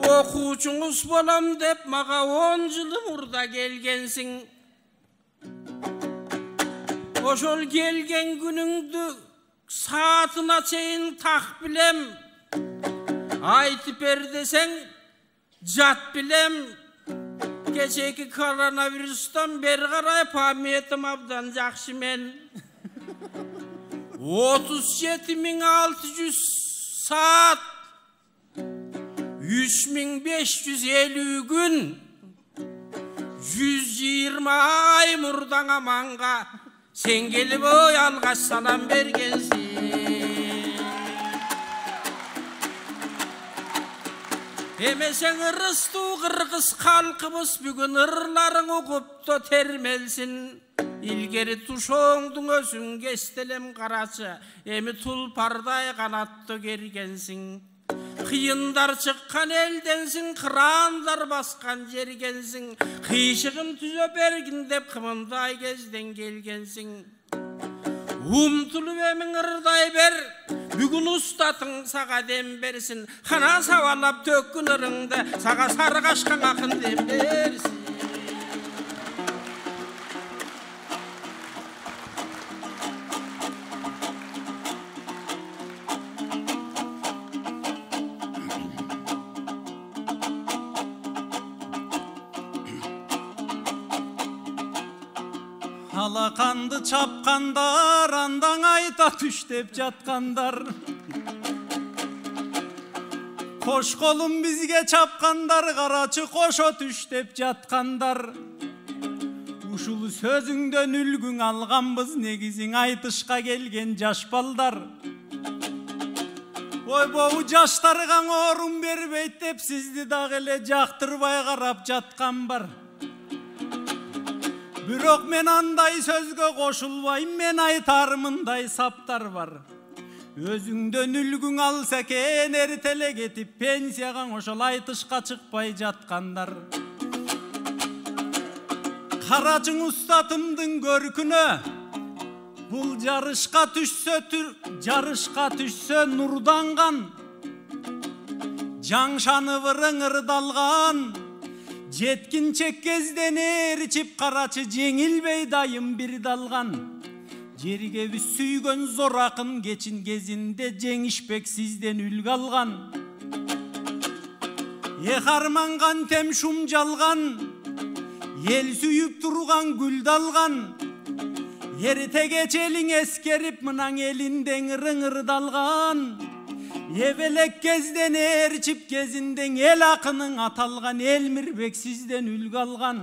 Okuçunuz bolam dep maga 10 yılı burada gelgensin. Oşol gelgen gününgdü saatına çeyin tak bilem. Aytıp desen jat bilem. Geçeki koronavirüstan beri qaray pamiyetim abdan jakşı men. 37.600 saat, 3.550 gün, 120 ay murdan amanga, sen gelip oy algaç salam bergensin. Emesen ırıstu Kırgız halkımız bugün ırların okup da termelsin. İlgeri tuşoңdun özün kestelem Қарачы, emi tulparday kanattı gergensin. Kıyındar çıkkan eldensin, kıranlar baskan jergensin. Kıyışığın tüzö bergin dep kımınday gezden gelgensin. Umtulup emin ırday ber, bugün ustatın sağa dem bersin. Hana savalap tökkün ırыңda, sağa sarı kaşkan akın dem bersin. Alakandı çapkanдар, andan ayta tüştep jatkanдар. Koş kolum bizge çapkanдар, Қарачы koşo tüştep jatkanдар. Ушул сөзүңдөн үлгүң алганбыз, негизиң айтышка келген жаш балдар. Ойбоу жаштарга орун бербейт деп сизди дагы эле жактырбай карап жаткан бар. Бирок мен андай сөзгө кошулбайм, мен айтармындай саптар бар. Өзүңдөн үлгүң алса экен, эртеле кетип пенсияга ошол айтышка чыкпай жаткандар. Қарачың устатымдын көркүнө Бұл жарышқа түшсө нұрданған, жаңшаны вырың ырдалған, жеткинчек кезден ерчіп қарачы жеңілбей дайым бір далған. Жерге біз сүйгөн зор ақын кечин кезінде жеңішпек сізден үлгі алған. Арманған тем шум жалған, ел сүйіп тұрған гүл далған. Ерте кечелің ескеріп мұнаң елінден ырың-ырдалған. Евелек кезден ерчіп кезінден ел ақының аталған, Елмірбек сізден үлгі алған.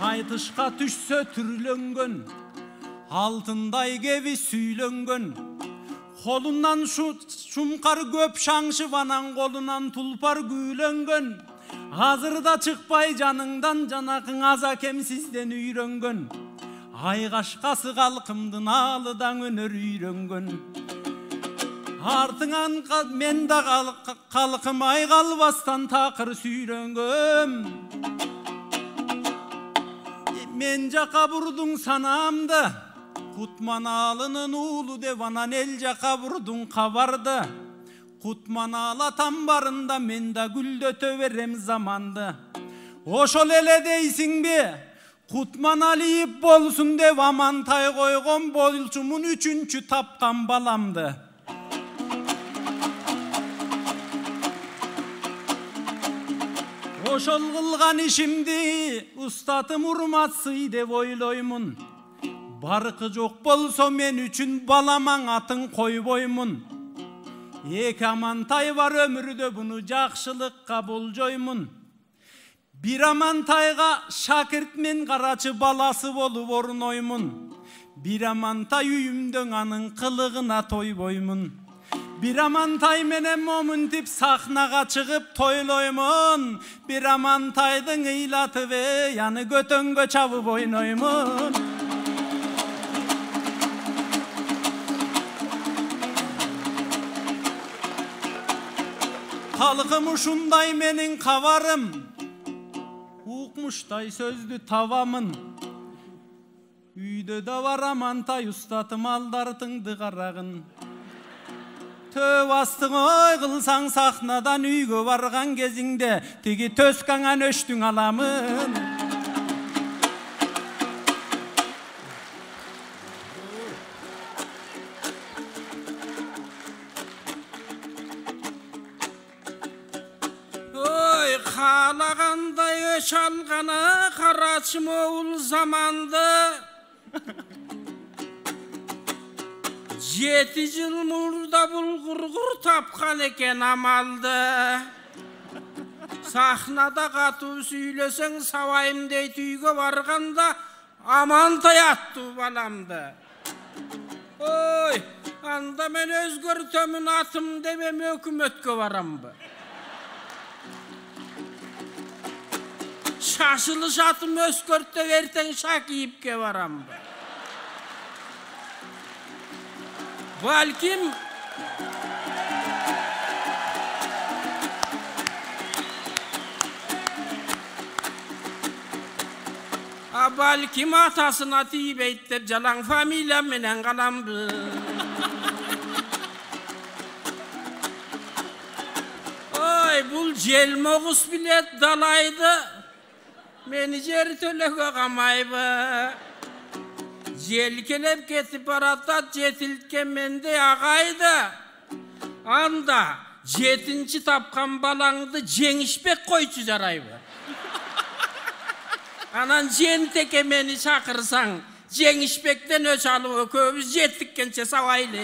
Айтышқа түшсө түрленген, алтындай кеби сүйленген. Қолынан шумқар көп шаңшып, анан қолынан тұлпар күйленген. Азырда чықпай жаныңдан, жанақың аза кем сізден үйренген. Айғашқасы қалқымдың алыдан өнер үйренген. Артыңан мен да қалқымай қалбастан тақыр сүйренген. Мен жақа бұрдың санамды, Құтманалының ұлы деп анан ел жақа бұрдың қабарды. Құтманалы тамбарында мен да гүлдөтө берем заманды. Ошол эле дейсиң бе, Құтманалиып болсун деп Амантай койгон болчумун үчүнчү тапкан баламды. Ошол кылган ишимди устатым урматсый деп ойлоймун. Баркы жок болсо мен үчүн баламаң атын койбоймун. Эки Амантай бар өмүрдө, буну жакшылыкка болжоймун. Бир Амантайга шакирт мен карачы баласы болуп орноймун. Бир Амантай үйүмдөң анын кылыгына тойбоймун. Бир Амантай менен момунтип сахнага чыгып тойлоймун. Бир Амантайдын ыйлатып аны көтөнгө чабып ойноймун. Халқым ушундай менин кабарым, укмуштай сөздү табамын. Үйдө да бар Амантай, устатым алдартыңды карагын. Төп астың ой кылсаң сахнадан үйгө барган кезиңде, тиги төскаңан өштүң аламын. Қалағандай өш алғаны қарачым оғыл заманды. 7 жыл мұрда бұлғыр тапқан екен амалды. Сахнада қату сөйлесең савайым дейт, үйге барғанда Амантай атту баламды. Ой, анда мен өзгөртөмүн атым демем, өкмөткө барамбы. Шашылы шатым өскөртті ертең Шакиевке барамбы. Балким балким атасына тийбейт деп жалаң фамилия менен каламбы. Ой, бул желмогус билет далайды, мени жер төлөгө камайбы. Желкелеп кетип баратат, жетилткен менде агайды. Анда 7-чи тапкан балаңды жеңишпек койчу жарайбы. Анан жентеке мени чакырсаң, жеңишпектен өч алып экөөбүз жеттиккенче сабайлы.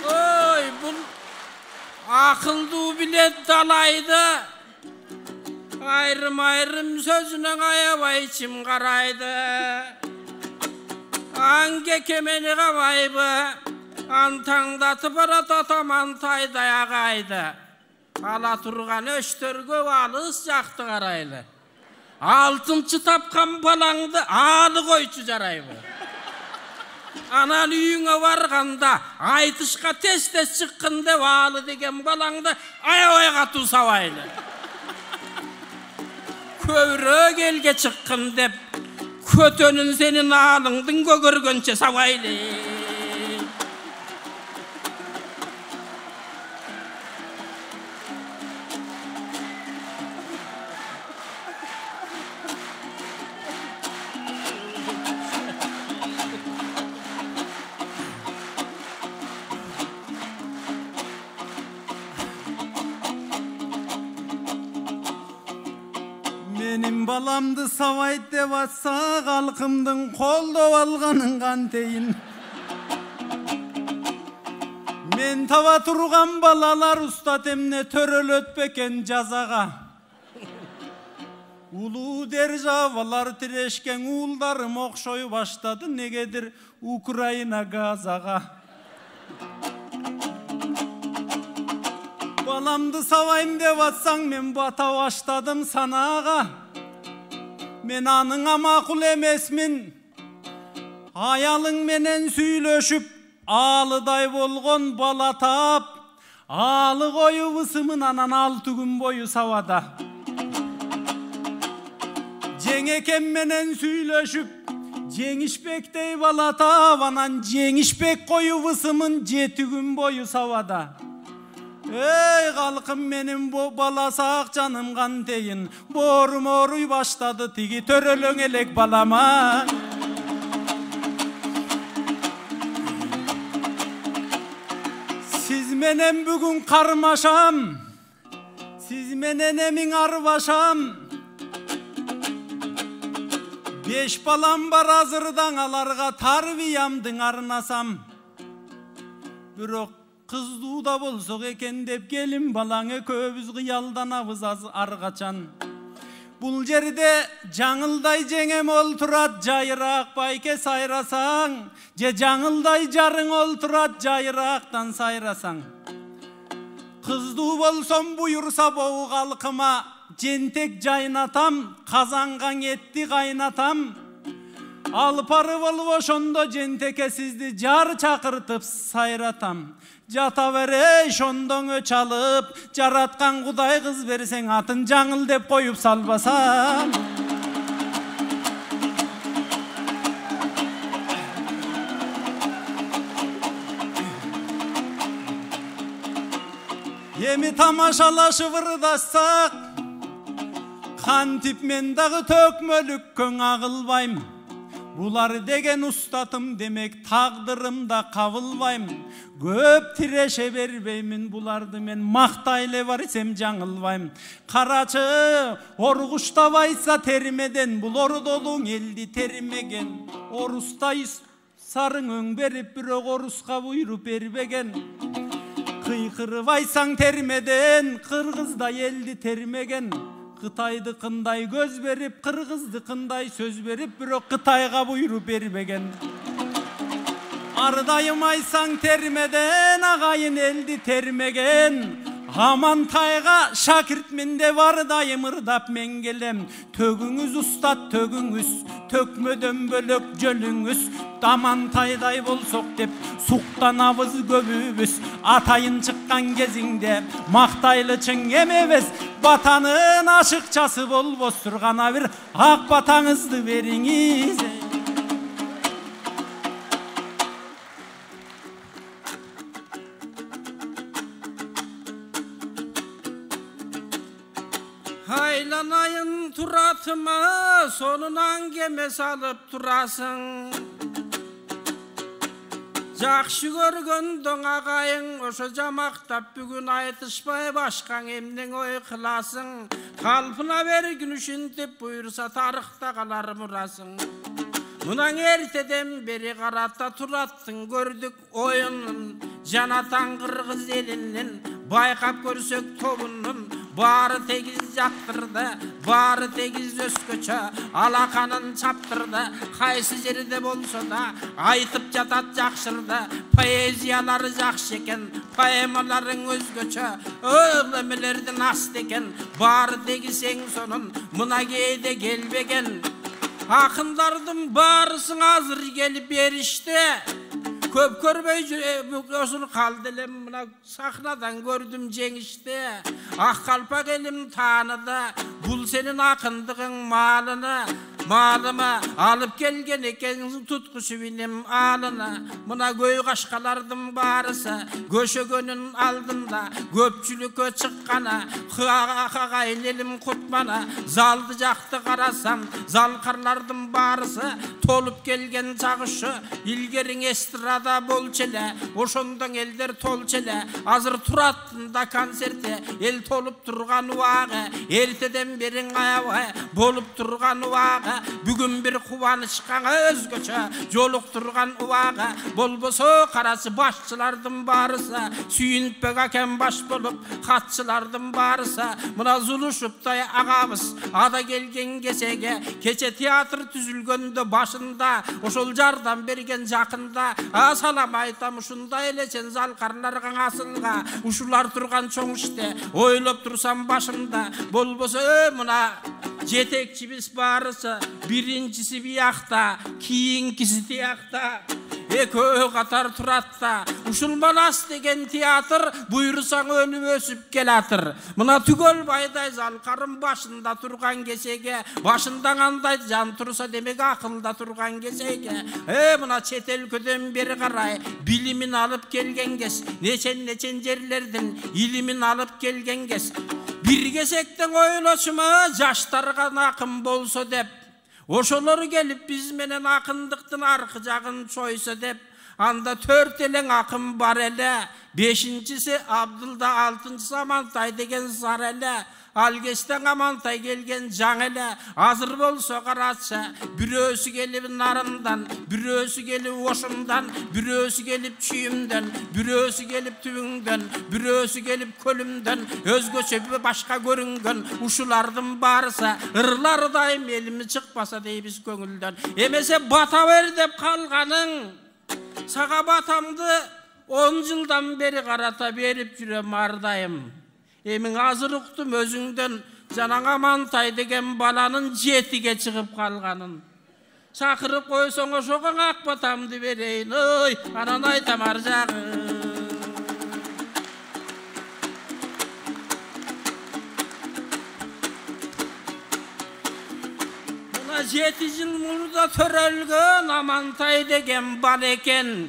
Ой, бул акылдуу билет далайды. Айрым-айрым сөзүнө аябай ичим карайды. Аңгеке мени кабайбы, антаңдатып баратат Амантайдай агайды. Ала турган өчтөргө алыс жакты карайлы. 6-чы тапкан балаңды алы койчу жарайбы. Anan үйüңe barganda айтышка тез чыккын деп алы деген балаңды аябай катуу сабайлы. Көбүрөөк элге чыккын деп көтөнүн сенин алыңдын көгөргөнчө сабайлы. Benim balamdı savayt деп atsa halkımdın koldoп alganın kanteyin. Men tava turgan balalar ustat emne törölötpeken jazaga. Ulu державалар тирешкен уулдарым окшой баштады негедир Украина газага. Balamdı savayım деп atsan men bata başladım sanaga. Men anığa makul emesmin. Ayalın menen süйлөшүp alıday bolgon bala tap. Alı koyu vısımın anan 6 gün boyu savada. Ceneken menen süйлөшүp Jеңишбектей bala tap. Anan Jеңишбек koyu vısımın 7 gün boyu savada. Ey halkım benim bu balasak canım kanteyin. Borum oruy başladı tigi törölöң elek balama. Siz menen bugün karmaşam. Siz menen emin arbaşam. 5 balam bar hazırdan alarga tarbiyamdın arnasam. Bирок kızduda bolsok eken dep gelin balаңı көбүз кыялданабыз аргачан. Бул жерде жаңылдай жеңем олтурат жайыраак байке сайрасаң, же жаңылдай жарың олтурат жайыраактан сайрасаң. Кыздуу болсом буйурса боу калкыма, жентек жайнатам, казанган этти кайнатам. Алпары болуп ошондо жентеке сизди жар чакыртып сайратам. Jata bere şondoңö çalıp, jaratkan Kuday kız berseň atın жаңыл деп koyup salbasam. Emi tamaşalaşıp ırdaşsak, kantip men dagı tökmölükköň agılbaym. Bular degen ustatım demek taqdırımda kabılbayım. Köp tireşe berbeymin bulardı men maqtaylı var isem жаңылbayım. Karaçı orguçta baysa terimeden bul ordoluň eldi terimegen. Orustay sarın öň berip birok oruska buyurup berbegen. Kıykırıp aysaң terimeden Kırgızda eldi terimegen. Kıtaydı kınday göz berip, Kırgızdı kınday söz berip, birok Kıtayga buyurup berbegen. Ardayım aysaң termeden, ağayın eldi termegen. Amantayga şakirtmin de vardayım ırdap men gelem. Tögüңüz ustat tögüңüz, tökmödön bölök jölüңüz. Amantayday bolsok dep, suktanabız göbübüz. Atayın çıkkan geziңde, maktaylı çın emebez. Batanın aşıkçası bol bosturgana bir ak batanızdı veriңiz. Haylanayın turatıma, sonundan keme salıp turasın. Жақшы көргөндөң агайың, ошо жамактап бүгүн айтышпай башкаң эмнең ой кыласың. Калпына бергин ушинтип буйруса тарыхта калар мурасың. Мунаң эртеден бери карата тураттың көрдүк оюнун. Жанатан кыргыз элинин байкап көрсөк тобунун. Бары тегиз жактырды, бары тегиз өскөчө, алаканын чаптырды, кайсы жерде болсо да айтып жатат жакшырды. Поэзиялары жакшы экен, поэмаларың өзгөчө, өглөмөлөрдүн аст экен, бары тегиз эң сонун, мына кээде келбеген. Akındardın barısın hazır gelip berişte. Köp körбөй özür kaldı elem mına sahnadan gördüm jеңişte. Ak kalpak elim tanıdı. Bul senin akındığın malını. Malımı alıp gelgen ekensin tutkuşu benim alına. Mına göy kaşkalardım barısı göşөгөнün aldında köpçülükö çıkkana kagaylelim kutmana zaldı jaktı karasam zalkarlardım barısı tolup gelgen çağışı ilgerin estrada bolçele oşondan elder tolçele azır turattında konserte el tolup turgan uağı erteden berin ayağı bolup turgan uağı bugün bir kuvanışkan özgöçe joluk turgan uağı bolboso karası başçılardım barısa sүйünpek aken baş bolup katçılardım barısa mına zuluşup da ağabız ada gelgen kesege keçe tiyatr tüzülgöndü başında oşol jardan bergen jakında salam aytam uşunda eleçen zalkarlarga asılga uşular turgan çoң işte oylop tursam başımda bolboso mına jetekçimiz barısa birincisi biyakta kiyinkisi tiyakta ekö katar turatta uşul balas degen tiyatr buyursaң ölüp ösüp kelatır mına tügöl bayday zalkarım başında turgan kesege başında kандай jan tursa demek akılda turgan kesege mına çet өлködөн beri karay bilimin alıp gelgen kes neçen jerlerden ilimin alıp gelgen kes bir kesekten oyloşuma jaştarga akın bolso dep oşolor gelip biz menen akındıktın arkı jagın çoysa dep anda 4 eleng akın bar ele 5-incisi Abdılda 6-ncısı Amantay degen sar ele Algeçten Amantay gelgen jaң ele azır bolso karatça birösü gelip narından birösü gelip oşumdan birösü gelip çüyümden birösü gelip tübüңden birösü gelip kölümden özgöçe başka görüngön uşulardım barısa ırlar dayım elimi çıkpasa deybiz köngülden emese bata ver dep kalganın saga batamdı 10 yıldan beri karata berip jürem ardayım emin azır uktum özüңden janaң Amantay degen balanın jetige çıkıp kalganın çakırıp koysoň oşoga ak batamdı bereyin oy anan aytam arjagı muna 7 yıl murda törölgön Amantay degen bal eken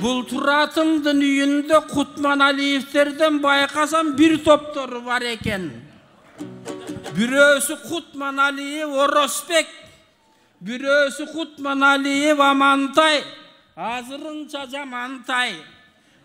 Bul turatımdın üyünde Kutman Aliyevlerden baykasam bir toptoru var eken. Birösü Kutman Aliyev Orosbek, birösü Kutman Aliyev Amantay, hazırınca Amantay.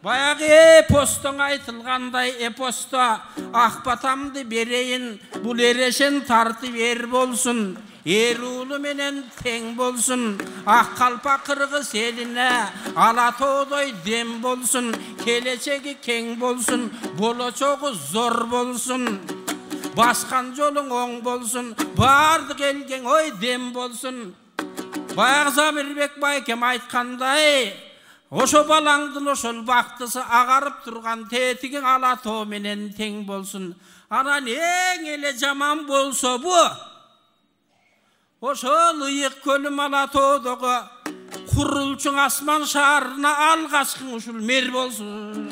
Bayağı eposton aytılganday eposta akbatamdı bereyin, bul ereşen tartı ver bolsun. Erulu menen teң bolsun, ak kalpa kırgız eline, Alatoğdoy dem bolsun, keleçegi keң bolsun, boloçoğu zor bolsun. Baskan jolun oң bolsun, bardı gelgen oy dem bolsun. Bayaq Zamirbek baykem aytkanday, oşo balаңdın oşol baktısı agarıp turgan tetigin Alatoğ menen teң bolsun. Anan eң ele jaman bolso bu. Oşol ıyık kölüm Alatoğdoğu kurulçun asman şarına algaçkın uşul mer bolsun.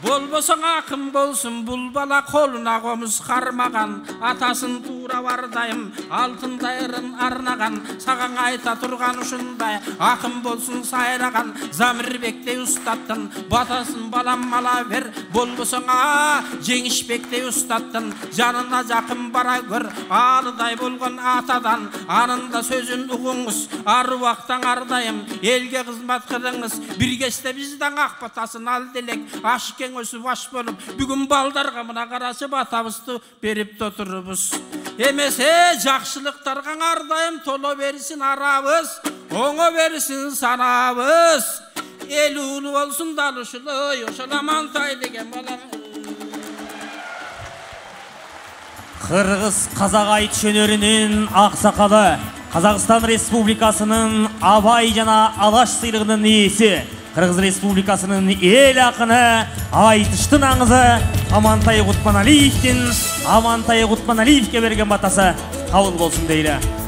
Bolbosoň akın bolsun bul bala koluna komuz karmagan atasın tuğra bardayım altın dayırın arnagan sagaň ayta turgan uşunday akın bolsun sayragan Zamirbekte ustattın batasın balam mala ver bolbosoň Jеңişbekte ustattın janına jakın bara gör alıday bolgon atadan anında sözün uguңuz arwaktan ardayım elge kızmat kılыңыз bir keste bizden akbatasın al delek aşken ösü baş bolup bugün baldarga mına karası batabızdı berip toturubuz emese jakşılıktarga ardayım tolo bersin arabız oňa bersin sanabız el ulu bolsun dalışılı oşol Amantay degen balam Kırgız Kazak aytış önörünün aksakalı Kazakistan Respublikasının Abay jana Alaş sıylığının iyisi Kırgız Respublikasının el akını Aytıştın аңызы Амантай Кутманалиевтен Амантай Кутманалиевке берген батасы kabul bolsun deyli.